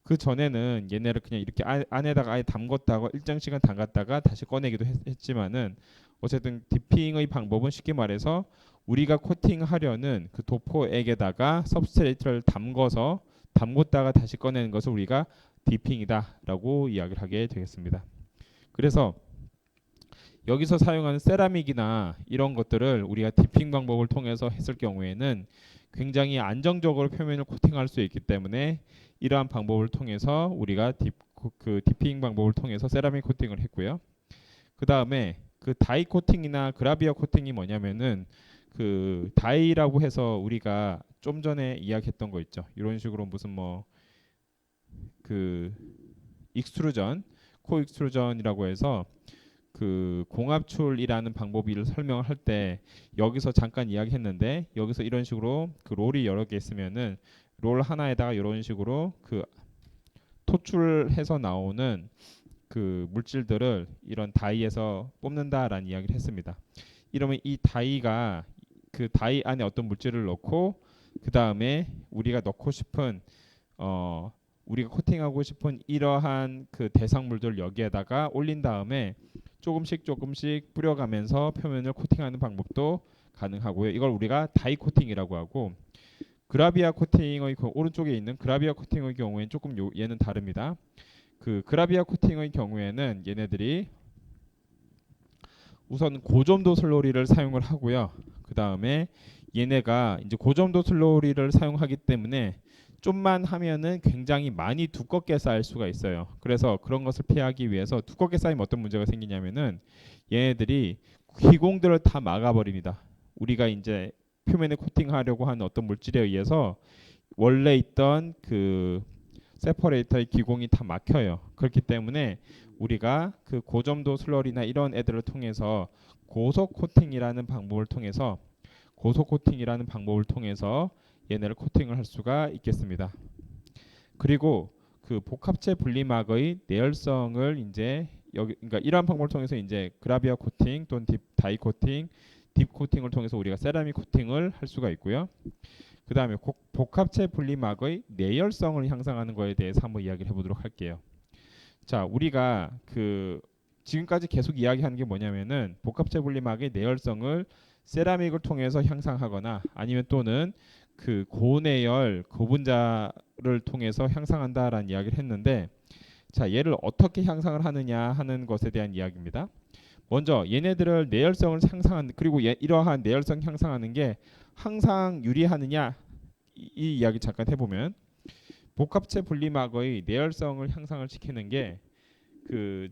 그 전에는 얘네를 그냥 이렇게 안에다가 아예 담궜다가 일정 시간 담갔다가 다시 꺼내기도 했지만은 어쨌든 디핑의 방법은 쉽게 말해서 우리가 코팅하려는 그 도포액에다가 सब스트레이트를 담궜다가 다시 꺼내는 것을 우리가 디핑이다라고 이야기를 하게 되겠습니다. 그래서 여기서 사용하는 세라믹이나 이런 것들을 우리가 디핑 방법을 통해서 했을 경우에는 굉장히 안정적으로 표면을 코팅할 수 있기 때문에 이러한 방법을 통해서 우리가 디핑 방법을 통해서 세라믹 코팅을 했고요. 그 다음에 그 다이 코팅이나 그라비어 코팅이 뭐냐면은 그 다이라고 해서 우리가 좀 전에 이야기했던 거 있죠. 이런 식으로 무슨 뭐 그 익스트루전, 코 익스트루전이라고 해서 그 공압출이라는 방법을 설명을 할 때 여기서 잠깐 이야기했는데 여기서 이런 식으로 그 롤이 여러 개 있으면은 롤 하나에다가 이런 식으로 그 토출해서 나오는 그 물질들을 이런 다이에서 뽑는다라는 이야기를 했습니다. 이러면 이 다이가 그 다이 안에 어떤 물질을 넣고 그 다음에 우리가 넣고 싶은 우리가 코팅하고 싶은 이러한 그 대상물들 여기에다가 올린 다음에 조금씩 뿌려가면서 표면을 코팅하는 방법도 가능하고요. 이걸 우리가 다이 코팅이라고 하고 그라비아 코팅의 오른쪽에 있는 그라비아 코팅의 경우에는 조금 얘는 다릅니다. 그 그라비아 코팅의 경우에는 얘네들이 우선 고점도 슬로리를 사용을 하고요. 그 다음에 얘네가 이제 고점도 슬로리를 사용하기 때문에 좀만 하면은 굉장히 많이 두껍게 쌓일 수가 있어요. 그래서 그런 것을 피하기 위해서 두껍게 쌓이면 어떤 문제가 생기냐면은 얘네들이 기공들을 다 막아버립니다. 우리가 이제 표면에 코팅하려고 하는 어떤 물질에 의해서 원래 있던 그 세퍼레이터의 기공이 다 막혀요. 그렇기 때문에 우리가 그 고점도 슬러리나 이런 애들을 통해서 고속 코팅이라는 방법을 통해서 얘네를 코팅을 할 수가 있겠습니다. 그리고 그 복합체 분리막의 내열성을 이제 여기 그러니까 이러한 방법을 통해서 이제 그라비아 코팅 또는 다이 코팅, 딥 코팅을 통해서 우리가 세라믹 코팅을 할 수가 있고요. 그 다음에 복합체 분리막의 내열성을 향상하는 거에 대해서 한번 이야기를 해보도록 할게요. 자, 우리가 그 지금까지 계속 이야기하는 게 뭐냐면은 복합체 분리막의 내열성을 세라믹을 통해서 향상하거나 아니면 또는 그 고내열 고분자를 통해서 향상한다라는 이야기를 했는데 자, 얘를 어떻게 향상을 하느냐 하는 것에 대한 이야기입니다. 먼저 얘네들을 내열성을 향상하는 그리고 이러한 내열성 향상하는 게 항상 유리하느냐 이 이야기 잠깐 해보면 복합체 분리막의 내열성을 향상을 시키는 게 그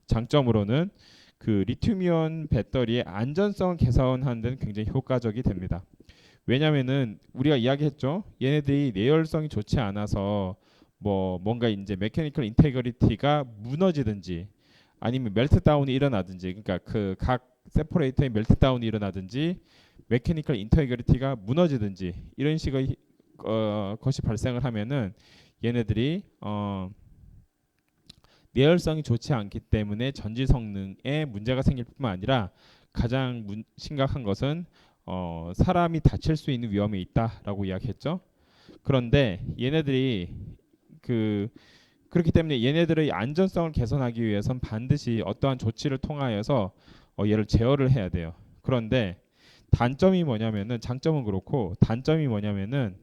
장점으로는 그 리튬이온 배터리의 안전성을 개선하는 데는 굉장히 효과적이 됩니다. 왜냐면은 우리가 이야기했죠. 얘네들이 내열성이 좋지 않아서 뭔가 이제 메커니컬 인테그리티가 무너지든지 아니면 멜트다운이 일어나든지 그러니까 그 각 세퍼레이터의 멜트다운이 일어나든지 메커니컬 인테그리티가 무너지든지 이런 식의 것이 발생을 하면은 얘네들이 내열성이 좋지 않기 때문에 전지 성능에 문제가 생길 뿐만 아니라 가장 심각한 것은 사람이 다칠 수 있는 위험이 있다라고 이야기했죠. 그런데 얘네들이 그렇기 때문에 얘네들의 안전성을 개선하기 위해선 반드시 어떠한 조치를 통하여서 얘를 제어를 해야 돼요. 그런데 단점이 뭐냐면은 장점은 그렇고 단점이 뭐냐면은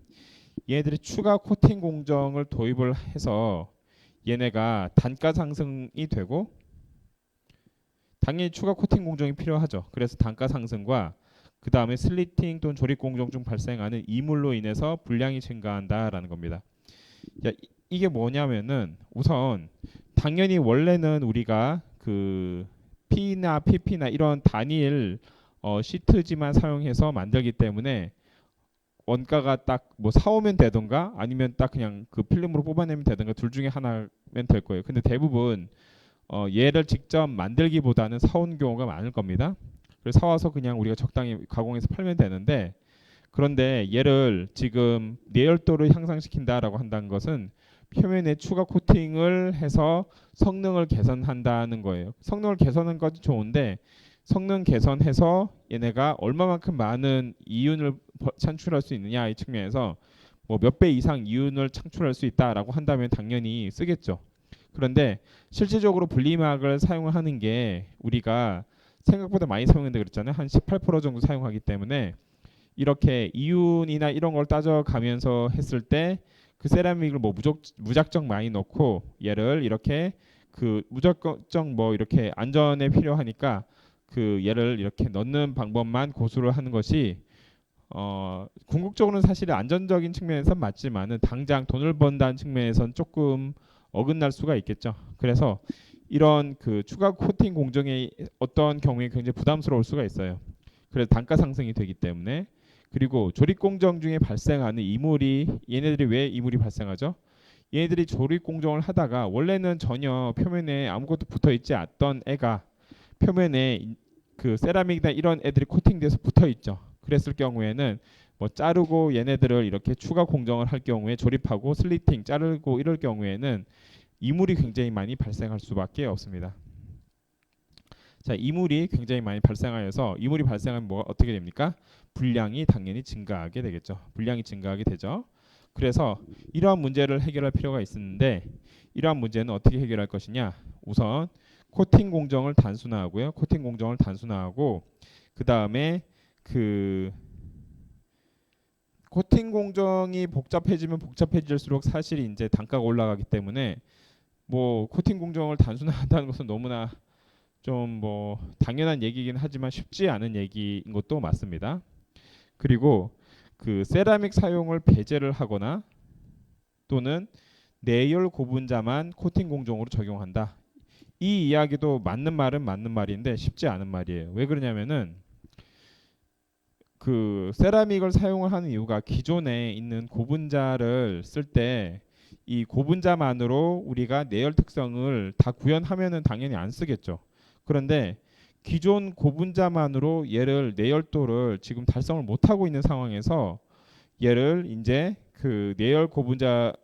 얘네들이 추가 코팅 공정을 도입을 해서 얘네가 단가 상승이 되고 당연히 추가 코팅 공정이 필요하죠. 그래서 단가 상승과 그 다음에 슬리팅 또는 조립 공정 중 발생하는 이물로 인해서 분량이 증가한다라는 겁니다. 자, 이게 뭐냐면은 우선 당연히 원래는 우리가 그 P나 PP나 이런 단일 시트지만 사용해서 만들기 때문에 원가가 딱 뭐 사오면 되던가 아니면 딱 그냥 그 필름으로 뽑아내면 되던가 둘 중에 하나면 될 거예요. 근데 대부분 얘를 직접 만들기보다는 사온 경우가 많을 겁니다. 그래서 사와서 그냥 우리가 적당히 가공해서 팔면 되는데 그런데 얘를 지금 내열도를 향상시킨다라고 한다는 것은 표면에 추가 코팅을 해서 성능을 개선한다는 거예요. 성능을 개선하는 것도 좋은데 성능 개선해서 얘네가 얼마만큼 많은 이윤을 창출할 수 있느냐 이 측면에서 뭐 몇 배 이상 이윤을 창출할 수 있다라고 한다면 당연히 쓰겠죠. 그런데 실질적으로 분리막을 사용하는 게 우리가 생각보다 많이 사용했는데 그랬잖아요. 한 18% 정도 사용하기 때문에 이렇게 이윤이나 이런 걸 따져가면서 했을 때 그 세라믹을 뭐 무작정 많이 넣고 얘를 이렇게 그 무작정 뭐 이렇게 안전에 필요하니까 그 얘를 이렇게 넣는 방법만 고수를 하는 것이 궁극적으로는 사실 안전적인 측면에선 맞지만은 당장 돈을 번다는 측면에선 조금 어긋날 수가 있겠죠. 그래서 이런 그 추가 코팅 공정이 어떤 경우에 굉장히 부담스러울 수가 있어요. 그래서 단가 상승이 되기 때문에 그리고 조립 공정 중에 발생하는 이물이 얘네들이 왜 이물이 발생하죠? 얘네들이 조립 공정을 하다가 원래는 전혀 표면에 아무것도 붙어 있지 않던 애가 표면에 그 세라믹이나 이런 애들이 코팅돼서 붙어 있죠. 그랬을 경우에는 뭐 자르고 얘네들을 이렇게 추가 공정을 할 경우에 조립하고 슬리팅 자르고 이럴 경우에는 이물이 굉장히 많이 발생할 수밖에 없습니다. 자, 이물이 굉장히 많이 발생하여서 이물이 발생하면 뭐가 어떻게 됩니까? 분량이 당연히 증가하게 되겠죠. 분량이 증가하게 되죠. 그래서 이러한 문제를 해결할 필요가 있는데 이러한 문제는 어떻게 해결할 것이냐? 우선 코팅 공정을 단순화하고요. 코팅 공정을 단순화하고 그 다음에 그 코팅 공정이 복잡해지면 복잡해질수록 사실 이제 단가가 올라가기 때문에 뭐 코팅 공정을 단순화한다는 것은 너무나 좀 뭐 당연한 얘기긴 하지만 쉽지 않은 얘기인 것도 맞습니다. 그리고 그 세라믹 사용을 배제를 하거나 또는 내열 고분자만 코팅 공정으로 적용한다. 이 이야기도 맞는 말은 맞는 말인데 쉽지 않은 말이에요. 왜 그러냐면은 그 세라믹을 사용을 하는 이유가 기존에 있는 고분자를 쓸 때 이 고분자만으로 우리가 내열 특성을 다 구현하면은 당연히 안 쓰겠죠. 그런데 기존 고분자만으로 얘를 내열도를 지금 달성을 못 하고 있는 상황에서 얘를 이제 그 내열 고분자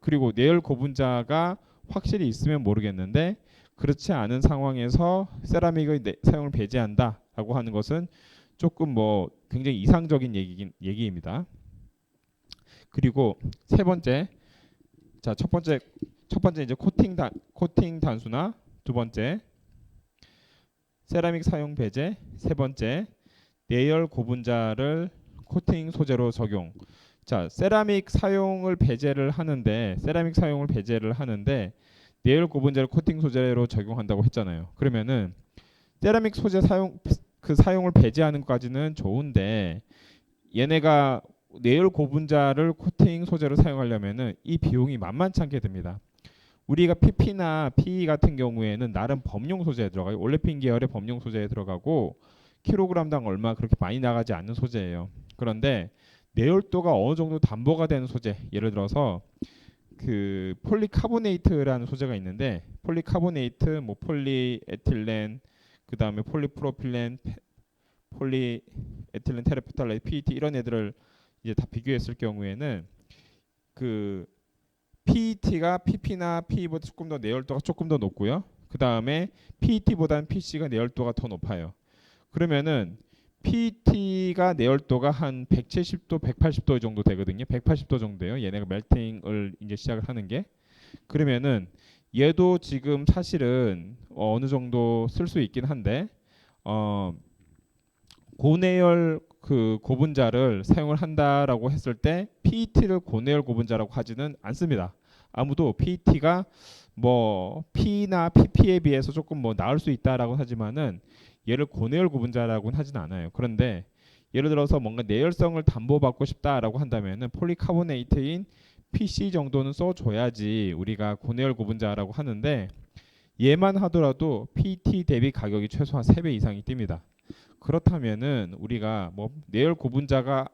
그리고 내열 고분자가 확실히 있으면 모르겠는데 그렇지 않은 상황에서 세라믹의 사용을 배제한다라고 하는 것은 조금 뭐 굉장히 이상적인 얘기입니다. 그리고 세 번째, 자 첫 번째 이제 코팅 단순화, 두 번째 세라믹 사용 배제, 세 번째 내열 고분자를 코팅 소재로 적용. 자, 세라믹 사용을 배제를 하는데 내열 고분자를 코팅 소재로 적용한다고 했잖아요. 그러면은 세라믹 소재 사용을 배제하는 것까지는 좋은데 얘네가 내열 고분자를 코팅 소재로 사용하려면은 이 비용이 만만치 않게 듭니다. 우리가 PP나 PE 같은 경우에는 나름 범용 소재에 들어가요. 올레핀 계열의 범용 소재에 들어가고 킬로그램당 얼마 그렇게 많이 나가지 않는 소재예요. 그런데 내열도가 어느 정도 담보가 되는 소재, 예를 들어서 그 폴리카보네이트라는 소재가 있는데 폴리카보네이트, 뭐 폴리에틸렌, 그 다음에 폴리프로필렌, 폴리에틸렌 테레프탈레이트, PET 이런 애들을 이제 다 비교했을 경우에는 그 PET가 PP나 PE보다 조금 더 내열도가 조금 더 높고요. 그 다음에 PET보다는 PC가 내열도가 더 높아요. 그러면은 PET가 내열도가 한 170도, 180도 정도 되거든요. 180도 정도예요. 얘네가 멜팅을 이제 시작을 하는 게. 그러면은 얘도 지금 사실은 어느 정도 쓸 수 있긴 한데 고내열 그 고분자를 사용을 한다라고 했을 때 PET를 고내열 고분자라고 하지는 않습니다. 아무도 PET가 뭐 P나 PP에 비해서 조금 뭐 나을 수 있다라고 하지만은 얘를 고내열 구분자라고는 하진 않아요. 그런데 예를 들어서 뭔가 내열성을 담보받고 싶다라고 한다면은 폴리카보네이트인 PC 정도는 써줘야지 우리가 고내열 구분자라고 하는데, 얘만 하더라도 PT 대비 가격이 최소한 3배 이상이 뜁니다. 그렇다면은 우리가 뭐 내열 구분자가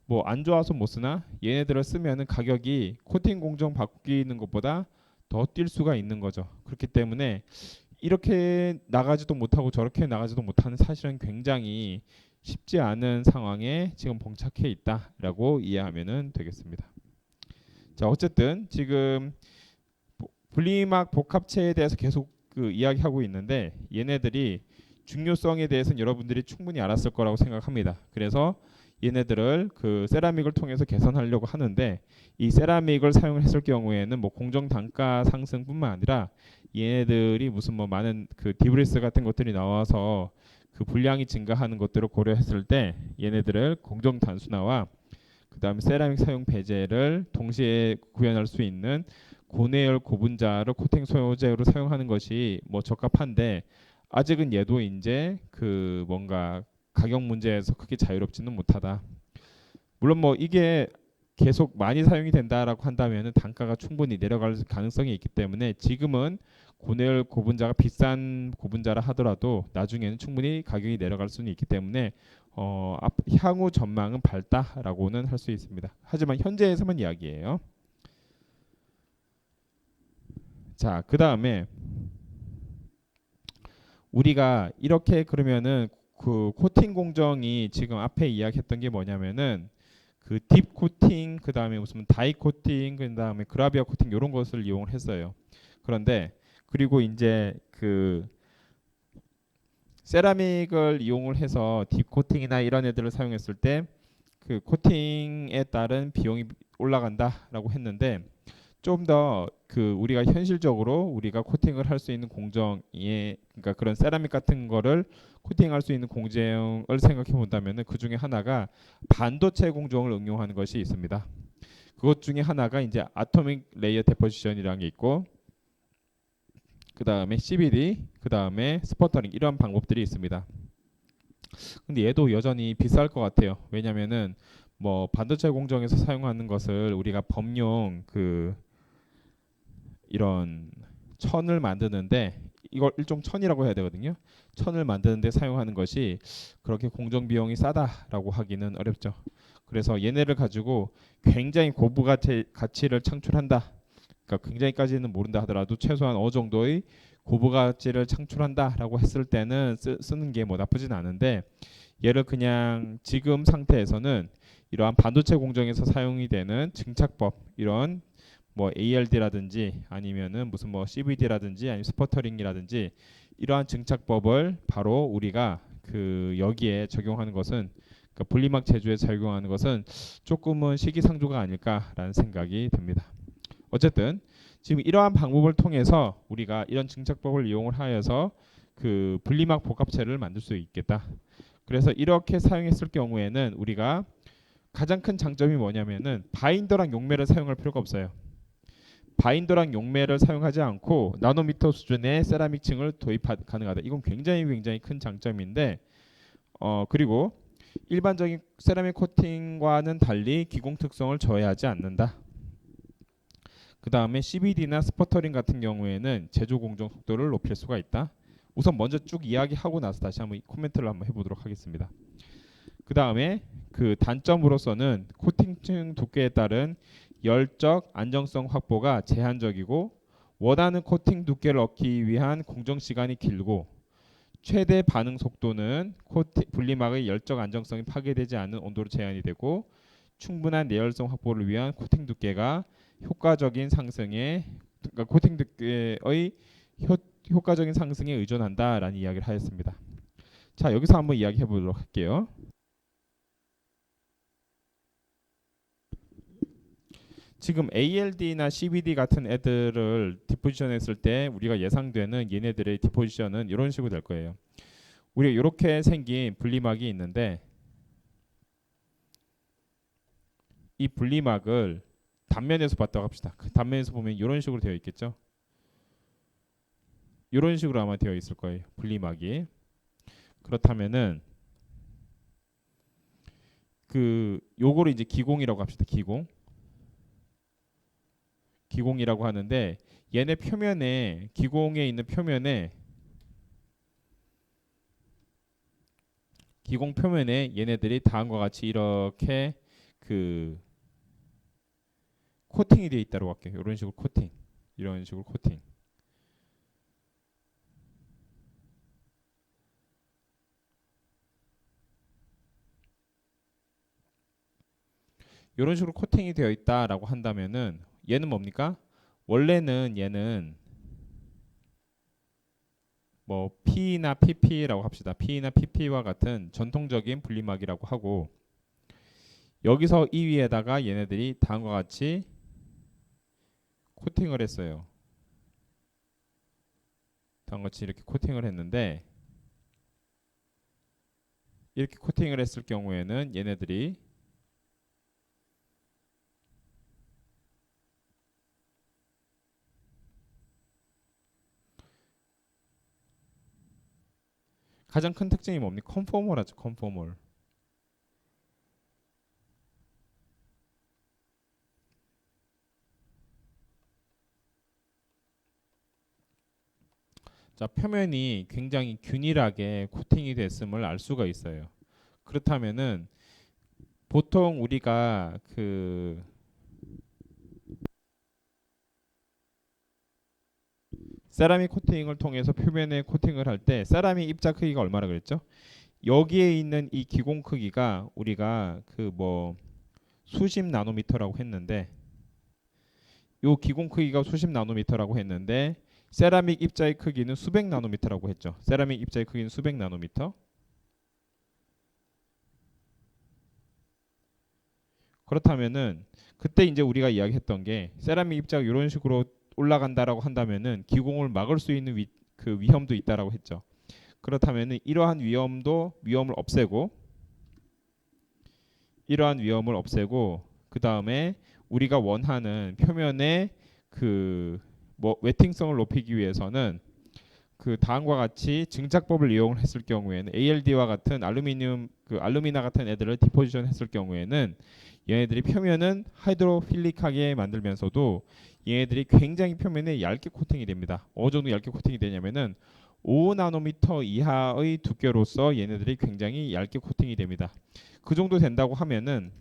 뭐 안 좋아서 못 쓰나, 얘네들을 쓰면은 가격이 코팅 공정 바뀌는 것보다 더 뛸 수가 있는 거죠. 그렇기 때문에 이렇게 나가지도 못하고 저렇게 나가지도 못하는, 사실은 굉장히 쉽지 않은 상황에 지금 봉착해 있다라고 이해하면 되겠습니다. 자, 어쨌든 지금 분리막 복합체에 대해서 계속 그 이야기하고 있는데, 얘네들이 중요성에 대해서는 여러분들이 충분히 알았을 거라고 생각합니다. 그래서 얘네들을 그 세라믹을 통해서 개선하려고 하는데, 이 세라믹을 사용했을 경우에는 뭐 공정 단가 상승뿐만 아니라 얘네들이 무슨 뭐 많은 그 디브리스 같은 것들이 나와서 그 분량이 증가하는 것들을 고려했을 때 얘네들을 공정 단순화와 그다음에 세라믹 사용 배제를 동시에 구현할 수 있는 고내열 고분자를 코팅 소재로 사용하는 것이 뭐 적합한데, 아직은 얘도 이제 그 뭔가 가격 문제에서 크게 자유롭지는 못하다. 물론 뭐 이게 계속 많이 사용이 된다라고 한다면 단가가 충분히 내려갈 가능성이 있기 때문에, 지금은 고내열 고분자가 비싼 고분자라 하더라도 나중에는 충분히 가격이 내려갈 수는 있기 때문에 향후 전망은 밝다라고는 할 수 있습니다. 하지만 현재에서만 이야기예요. 자, 그 다음에 우리가 이렇게 그러면은 그 코팅 공정이 지금 앞에 이야기했던 게 뭐냐면은 그 딥 코팅, 그 다음에 무슨 다이 코팅, 그 다음에 그라비아 코팅 이런 것을 이용을 했어요. 그런데 그리고 이제 그 세라믹을 이용을 해서 딥 코팅이나 이런 애들을 사용했을 때 그 코팅에 따른 비용이 올라간다라고 했는데, 좀 더 그 우리가 현실적으로 우리가 코팅을 할 수 있는 공정에, 그러니까 그런 세라믹 같은 거를 코팅할 수 있는 공정을 생각해 본다면은 그 중에 하나가 반도체 공정을 응용하는 것이 있습니다. 그것 중에 하나가 이제 아토믹 레이어 데포지션이라는 게 있고, 그 다음에 CVD, 그 다음에 스퍼터링, 이런 방법들이 있습니다. 근데 얘도 여전히 비쌀 것 같아요. 왜냐면은 뭐 반도체 공정에서 사용하는 것을 우리가 범용 그 이런 천을 만드는데, 이걸 일종 천이라고 해야 되거든요. 천을 만드는데 사용하는 것이 그렇게 공정 비용이 싸다라고 하기는 어렵죠. 그래서 얘네를 가지고 굉장히 가치를 창출한다, 그러니까 굉장히까지는 모른다 하더라도 최소한 어느 정도의 고부가치를 창출한다라고 했을 때는 쓰는 게 뭐 나쁘진 않은데, 얘를 그냥 지금 상태에서는 이러한 반도체 공정에서 사용이 되는 증착법, 이런 뭐 ALD라든지 아니면은 무슨 뭐 CVD라든지 아니면 스퍼터링이라든지 이러한 증착법을 바로 우리가 그 여기에 적용하는 것은, 그러니까 분리막 제조에 적용하는 것은 조금은 시기상조가 아닐까라는 생각이 듭니다. 어쨌든 지금 이러한 방법을 통해서 우리가 이런 증착법을 이용을 하여서 그 분리막 복합체를 만들 수 있겠다. 그래서 이렇게 사용했을 경우에는 우리가 가장 큰 장점이 뭐냐면은 바인더랑 용매를 사용할 필요가 없어요. 바인더랑 용매를 사용하지 않고 나노미터 수준의 세라믹 층을 도입 가능하다. 이건 굉장히 큰 장점인데, 그리고 일반적인 세라믹 코팅과는 달리 기공 특성을 저해하지 않는다. 그 다음에 CVD나 스퍼터링 같은 경우에는 제조 공정 속도를 높일 수가 있다. 우선 먼저 쭉 이야기하고 나서 다시 한번 코멘트를 한번 해보도록 하겠습니다. 그 다음에 그 단점으로서는 코팅층 두께에 따른 열적 안정성 확보가 제한적이고, 원하는 코팅 두께를 얻기 위한 공정 시간이 길고, 최대 반응 속도는 분리막의 열적 안정성이 파괴되지 않는 온도로 제한이 되고, 충분한 내열성 확보를 위한 코팅 두께가 효과적인 상승에, 그러니까 코팅 두께의 효과적인 상승에 의존한다라는 이야기를 하였습니다. 자, 여기서 한번 이야기해 보도록 할게요. 지금 ALD나 CVD 같은 애들을 디포지션 했을 때 우리가 예상되는 얘네들의 디포지션은 이런 식으로 될 거예요. 우리가 이렇게 생긴 분리막이 있는데, 이 분리막을 단면에서 봤다고 합시다. 그 단면에서 보면 이런 식으로 되어 있겠죠. 이런 식으로 아마 되어 있을 거예요. 분리막이. 그렇다면은 그 요거를 이제 기공이라고 합시다. 기공이라고 하는데 얘네 표면에 기공에 있는 표면에 기공 표면에 얘네들이 다음과 같이 이렇게 그 코팅이 되어 있다고 할게요. 이런 식으로 코팅. 이런 식으로 코팅. 이런 식으로 코팅이 되어 있다라고 한다면은 얘는 뭡니까? 원래는 얘는 뭐 P나 PP라고 합시다. P나 PP와 같은 전통적인 분리막이라고 하고 여기서 이 위에다가 얘네들이 다음과 같이 코팅을 했어요. 다음과 같이 이렇게 코팅을 했는데 이렇게 코팅을 했을 경우에는 얘네들이 가장 큰 특징이 뭡니까? 컨포멀하죠. 컨포멀. 자, 표면이 굉장히 균일하게 코팅이 됐음을 알 수가 있어요. 그렇다면은 보통 우리가 그 세라믹 코팅을 통해서 표면에 코팅을 할 때 세라믹 입자 크기가 얼마나 그랬죠? 여기에 있는 이 기공 크기가 우리가 그 뭐 수십 나노미터라고 했는데 요 기공 크기가 수십 나노미터라고 했는데 세라믹 입자의 크기는 수백 나노미터라고 했죠. 세라믹 입자의 크기는 수백 나노미터. 그렇다면은 그때 이제 우리가 이야기했던 게 세라믹 입자가 이런 식으로 올라간다라고 한다면은 기공을 막을 수 있는 그 위험도 있다라고 했죠. 그렇다면은 이러한 위험을 없애고 그 다음에 우리가 원하는 표면의 그 뭐 웨팅성을 높이기 위해서는 그 다음과 같이 증착법을 이용을 했을 경우에는 ALD와 같은 알루미나 같은 애들을 디포지션 했을 경우에는 얘네들이 표면은 하이드로필릭하게 만들면서도 얘네들이 굉장히 표면에 얇게 코팅이 됩니다. 어느 정도 얇게 코팅이 되냐면은 5나노미터 이하의 두께로서 얘네들이 굉장히 얇게 코팅이 됩니다. 그 정도 된다고 하면은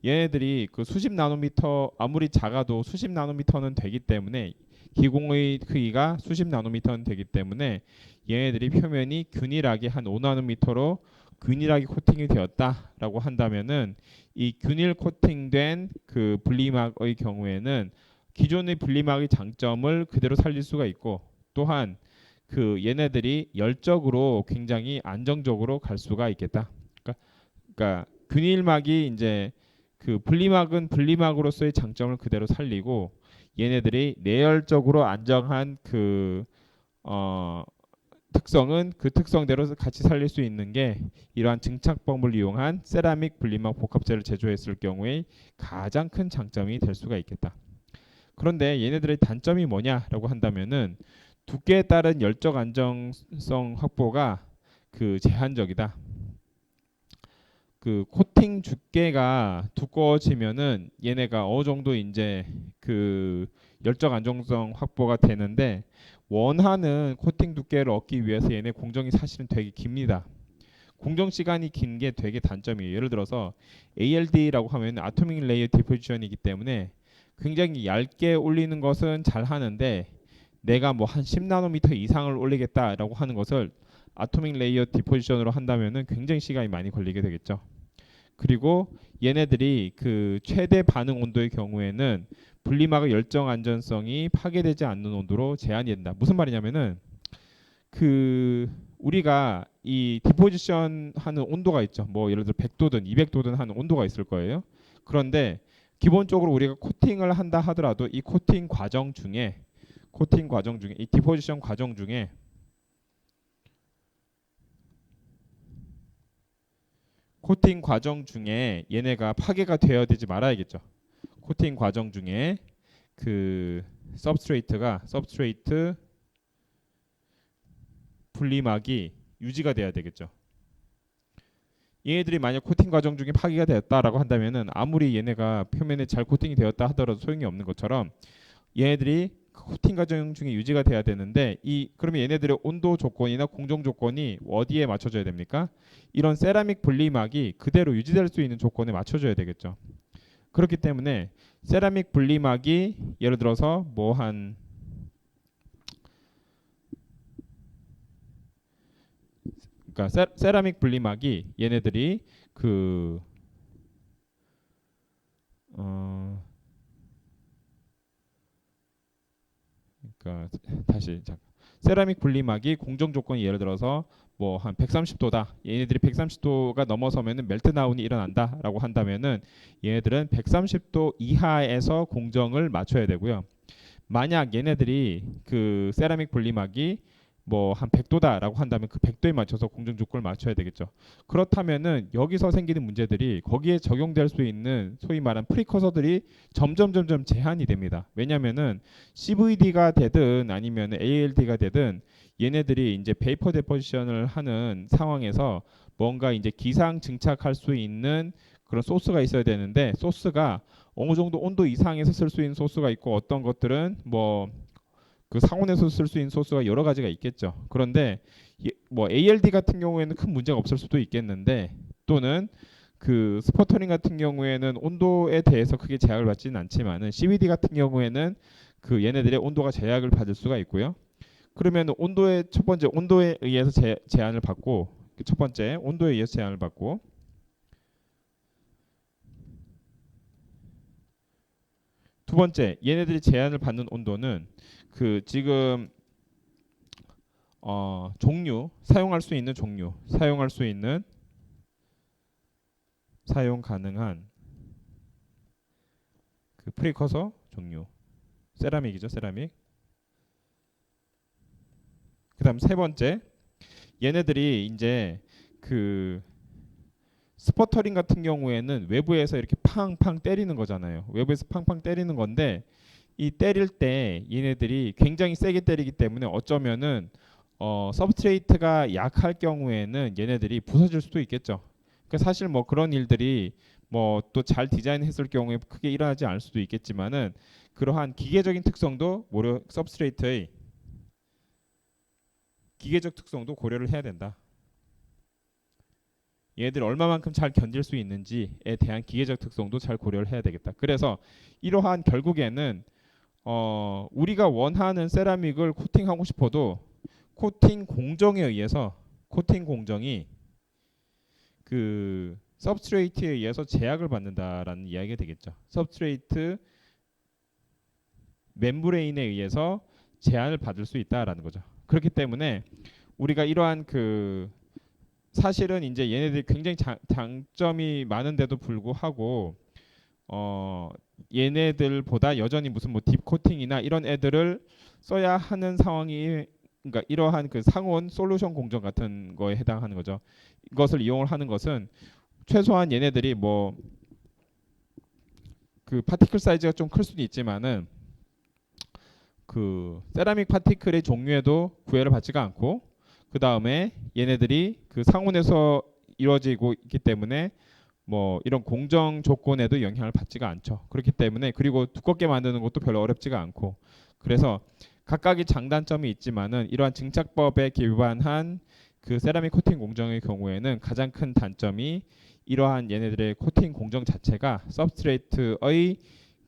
얘네들이 그 수십 나노미터 아무리 작아도 수십 나노미터는 되기 때문에 기공의 크기가 수십 나노미터는 되기 때문에 얘네들이 표면이 균일하게 한 5나노미터로 균일하게 코팅이 되었다라고 한다면은 이 균일 코팅된 그 분리막의 경우에는 기존의 분리막의 장점을 그대로 살릴 수가 있고 또한 그 얘네들이 열적으로 굉장히 안정적으로 갈 수가 있겠다. 그러니까 균일막이 이제 그 분리막은 분리막으로서의 장점을 그대로 살리고 얘네들이 내열적으로 안정한 그 특성은 그 특성대로 같이 살릴 수 있는 게 이러한 증착법을 이용한 세라믹 분리막 복합재를 제조했을 경우에 가장 큰 장점이 될 수가 있겠다. 그런데 얘네들의 단점이 뭐냐라고 한다면은 두께에 따른 열적 안정성 확보가 그 제한적이다. 그 코팅 두께가 두꺼워지면은 얘네가 어느 정도 이제 그 열적 안정성 확보가 되는데 원하는 코팅 두께를 얻기 위해서 얘네 공정이 사실은 되게 깁니다. 공정 시간이 긴 게 되게 단점이에요. 예를 들어서 ALD라고 하면 아토믹 레이어 디포지션이기 때문에 굉장히 얇게 올리는 것은 잘 하는데 내가 뭐 한 10나노미터 이상을 올리겠다라고 하는 것을 아토믹 레이어 디포지션으로 한다면은 굉장히 시간이 많이 걸리게 되겠죠. 그리고 얘네들이 그 최대 반응 온도의 경우에는 분리막의 열정 안전성이 파괴되지 않는 온도로 제한이 된다. 무슨 말이냐면은 그 우리가 이 디포지션 하는 온도가 있죠. 뭐 예를 들어 100도든 200도든 하는 온도가 있을 거예요. 그런데 기본적으로 우리가 코팅을 한다 하더라도 이 코팅 과정 중에 이 디포지션 과정 중에 얘네가 파괴가 되어야 되지 말아야겠죠. 코팅 과정 중에 그 서브스트레이트 분리막이 유지가 돼야 되겠죠. 얘네들이 만약 코팅 과정 중에 파기가 되었다라고 한다면은 아무리 얘네가 표면에 잘 코팅이 되었다 하더라도 소용이 없는 것처럼 얘네들이 코팅 과정 중에 유지가 돼야 되는데 그러면 얘네들의 온도 조건이나 공정 조건이 어디에 맞춰져야 됩니까? 이런 세라믹 분리막이 그대로 유지될 수 있는 조건에 맞춰줘야 되겠죠. 그렇기 때문에 세라믹 분리막이 예를 들어서 뭐 한 그러니까 세라믹 분리막이 얘네들이 그 그러니까 다시 세라믹 분리막이 공정 조건이 예를 들어서 뭐 한 130도다. 얘네들이 130도가 넘어서면은 멜트다운이 일어난다라고 한다면은 얘네들은 130도 이하에서 공정을 맞춰야 되고요. 만약 얘네들이 그 세라믹 분리막이 뭐 한 100도다라고 한다면 그 100도에 맞춰서 공정 조건을 맞춰야 되겠죠. 그렇다면은 여기서 생기는 문제들이 거기에 적용될 수 있는 소위 말한 프리커서들이 점점 제한이 됩니다. 왜냐면은 CVD가 되든 아니면 ALD가 되든 얘네들이 이제 베이퍼 데포지션을 하는 상황에서 뭔가 이제 기상 증착할 수 있는 그런 소스가 있어야 되는데 소스가 어느 정도 온도 이상에서 쓸 수 있는 소스가 있고 어떤 것들은 뭐 그 상온에서 쓸 수 있는 소스가 여러 가지가 있겠죠. 그런데 뭐 ALD 같은 경우에는 큰 문제가 없을 수도 있겠는데 또는 그 스퍼터링 같은 경우에는 온도에 대해서 크게 제약을 받지는 않지만은 CVD 같은 경우에는 그 얘네들의 온도가 제약을 받을 수가 있고요. 그러면 온도의 첫 번째 온도에 의해서 제한을 받고 첫 번째 온도에 의해서 제한을 받고 두 번째 얘네들이 제한을 받는 온도는 그 지금 종류 사용할 수 있는 종류 사용 가능한 그 프리커서 종류 세라믹이죠 세라믹. 그다음 세 번째 얘네들이 이제 그 스퍼터링 같은 경우에는 외부에서 이렇게 팡팡 때리는 거잖아요. 외부에서 팡팡 때리는 건데 이 때릴 때 얘네들이 굉장히 세게 때리기 때문에 어쩌면은 서브스트레이트가 약할 경우에는 얘네들이 부서질 수도 있겠죠. 그러니까 사실 뭐 그런 일들이 뭐 또 잘 디자인했을 경우에 크게 일어나지 않을 수도 있겠지만은 그러한 기계적인 특성도 서브스트레이트의 기계적 특성도 고려를 해야 된다. 얘들 얼마만큼 잘 견딜 수 있는지에 대한 기계적 특성도 잘 고려를 해야 되겠다. 그래서 이러한 결국에는 우리가 원하는 세라믹을 코팅하고 싶어도 코팅 공정에 의해서 코팅 공정이 그 서브스트레이트에 의해서 제약을 받는다라는 이야기가 되겠죠. 서브스트레이트 멤브레인에 의해서 제한을 받을 수 있다라는 거죠. 그렇기 때문에 우리가 이러한 그 사실은 이제 얘네들이 굉장히 장점이 많은데도 불구하고 얘네들보다 여전히 무슨 뭐 딥코팅이나 이런 애들을 써야 하는 상황이 그러니까 이러한 그 상온 솔루션 공정 같은 거에 해당하는 거죠. 이것을 이용을 하는 것은 최소한 얘네들이 뭐 그 파티클 사이즈가 좀 클 수도 있지만은 그 세라믹 파티클의 종류에도 구애를 받지가 않고 그 다음에 얘네들이 그 상온에서 이루어지고 있기 때문에 뭐 이런 공정 조건에도 영향을 받지가 않죠. 그렇기 때문에 그리고 두껍게 만드는 것도 별로 어렵지가 않고 그래서 각각의 장단점이 있지만은 이러한 증착법에 기반한 그 세라믹 코팅 공정의 경우에는 가장 큰 단점이 이러한 얘네들의 코팅 공정 자체가 서브스트레이트의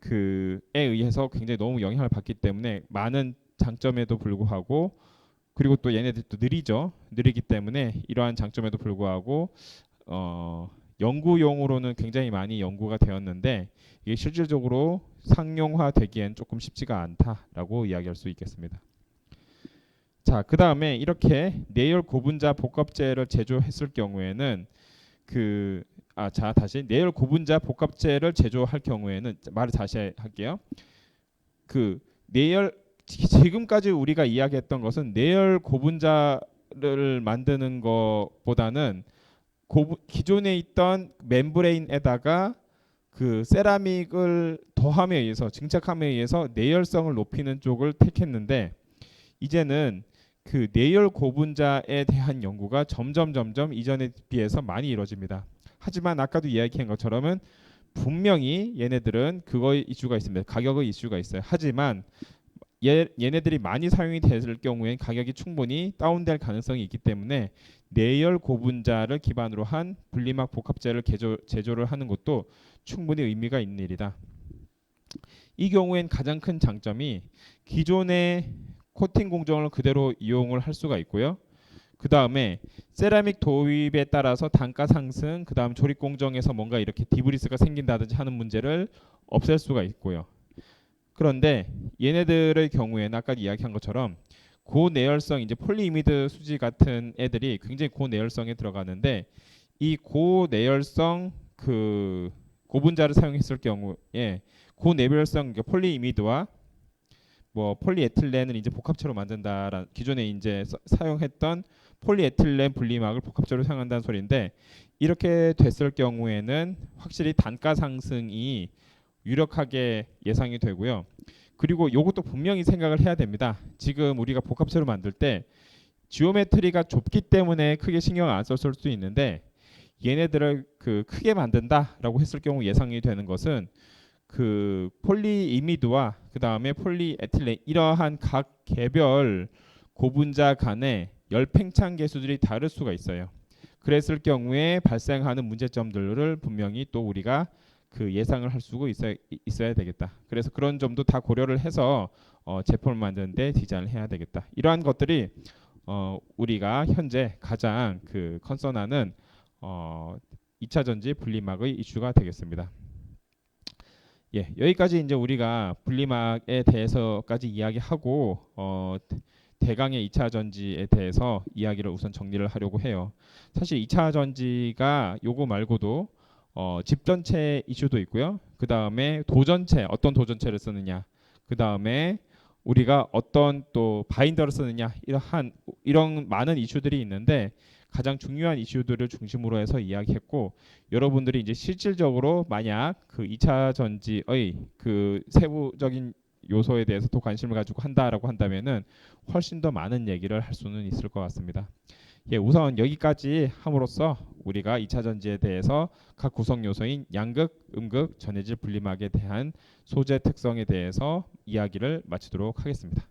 그에 의해서 굉장히 너무 영향을 받기 때문에 많은 장점에도 불구하고 그리고 또 얘네들 또 느리기 때문에 이러한 장점에도 불구하고 연구용으로는 굉장히 많이 연구가 되었는데 이게 실질적으로 상용화되기엔 조금 쉽지가 않다라고 이야기할 수 있겠습니다. 자, 그 다음에 이렇게 내열 고분자 복합재를 제조했을 경우에는 다시 내열 고분자 복합재를 제조할 경우에는 말을 다시 할게요. 그 내열 지금까지 우리가 이야기했던 것은 내열 고분자를 만드는 것보다는 기존에 있던 멤브레인에다가 그 세라믹을 더함에 의해서 증착함에 의해서 내열성을 높이는 쪽을 택했는데 이제는 그 내열 고분자에 대한 연구가 점점 이전에 비해서 많이 이루어집니다. 하지만 아까도 이야기한 것처럼은 분명히 얘네들은 그거의 이슈가 있습니다. 가격의 이슈가 있어요. 하지만 얘네들이 많이 사용이 됐을 경우엔 가격이 충분히 다운될 가능성이 있기 때문에 내열 고분자를 기반으로 한 분리막 복합재를 제조를 하는 것도 충분히 의미가 있는 일이다. 이 경우엔 가장 큰 장점이 기존의 코팅 공정을 그대로 이용을 할 수가 있고요. 그 다음에 세라믹 도입에 따라서 단가 상승, 그 다음 조립 공정에서 뭔가 이렇게 디브리스가 생긴다든지 하는 문제를 없앨 수가 있고요. 그런데 얘네들의 경우에는 아까 이야기한 것처럼 고내열성 이제 폴리이미드 수지 같은 애들이 굉장히 고내열성에 들어가는데 이 고내열성 그 고분자를 사용했을 경우에 고내열성 폴리이미드와 뭐 폴리에틸렌을 이제 복합체로 만든다라는 기존에 이제 사용했던 폴리에틸렌 분리막을 복합체로 사용한다는 소리인데 이렇게 됐을 경우에는 확실히 단가 상승이 유력하게 예상이 되고요. 그리고 이것도 분명히 생각을 해야 됩니다. 지금 우리가 복합체로 만들 때 지오메트리가 좁기 때문에 크게 신경 안 썼을 수 있는데 얘네들을 그 크게 만든다라고 했을 경우 예상이 되는 것은 그 폴리이미드와 그 다음에 폴리에틸렌 이러한 각 개별 고분자 간의 열 팽창 계수들이 다를 수가 있어요. 그랬을 경우에 발생하는 문제점들을 분명히 또 우리가 그 예상을 할 수가 있어야 되겠다. 그래서 그런 점도 다 고려를 해서 제품을 만드는데 디자인을 해야 되겠다. 이러한 것들이 우리가 현재 가장 그 컨선하는 2차 전지 분리막의 이슈가 되겠습니다. 예, 여기까지 이제 우리가 분리막에 대해서까지 이야기하고 대강의 2차 전지에 대해서 이야기를 우선 정리를 하려고 해요. 사실 2차 전지가 요거 말고도 집전체 이슈도 있고요. 그 다음에 도전체, 어떤 도전체를 쓰느냐. 그 다음에 우리가 어떤 또 바인더를 쓰느냐. 이런 많은 이슈들이 있는데 가장 중요한 이슈들을 중심으로 해서 이야기했고 여러분들이 이제 실질적으로 만약 그 2차 전지의 그 세부적인 요소에 대해서 더 관심을 가지고 한다라고 한다면은 훨씬 더 많은 얘기를 할 수는 있을 것 같습니다. 예, 우선 여기까지 함으로써 우리가 2차 전지에 대해서 각 구성 요소인 양극, 음극, 전해질 분리막에 대한 소재 특성에 대해서 이야기를 마치도록 하겠습니다.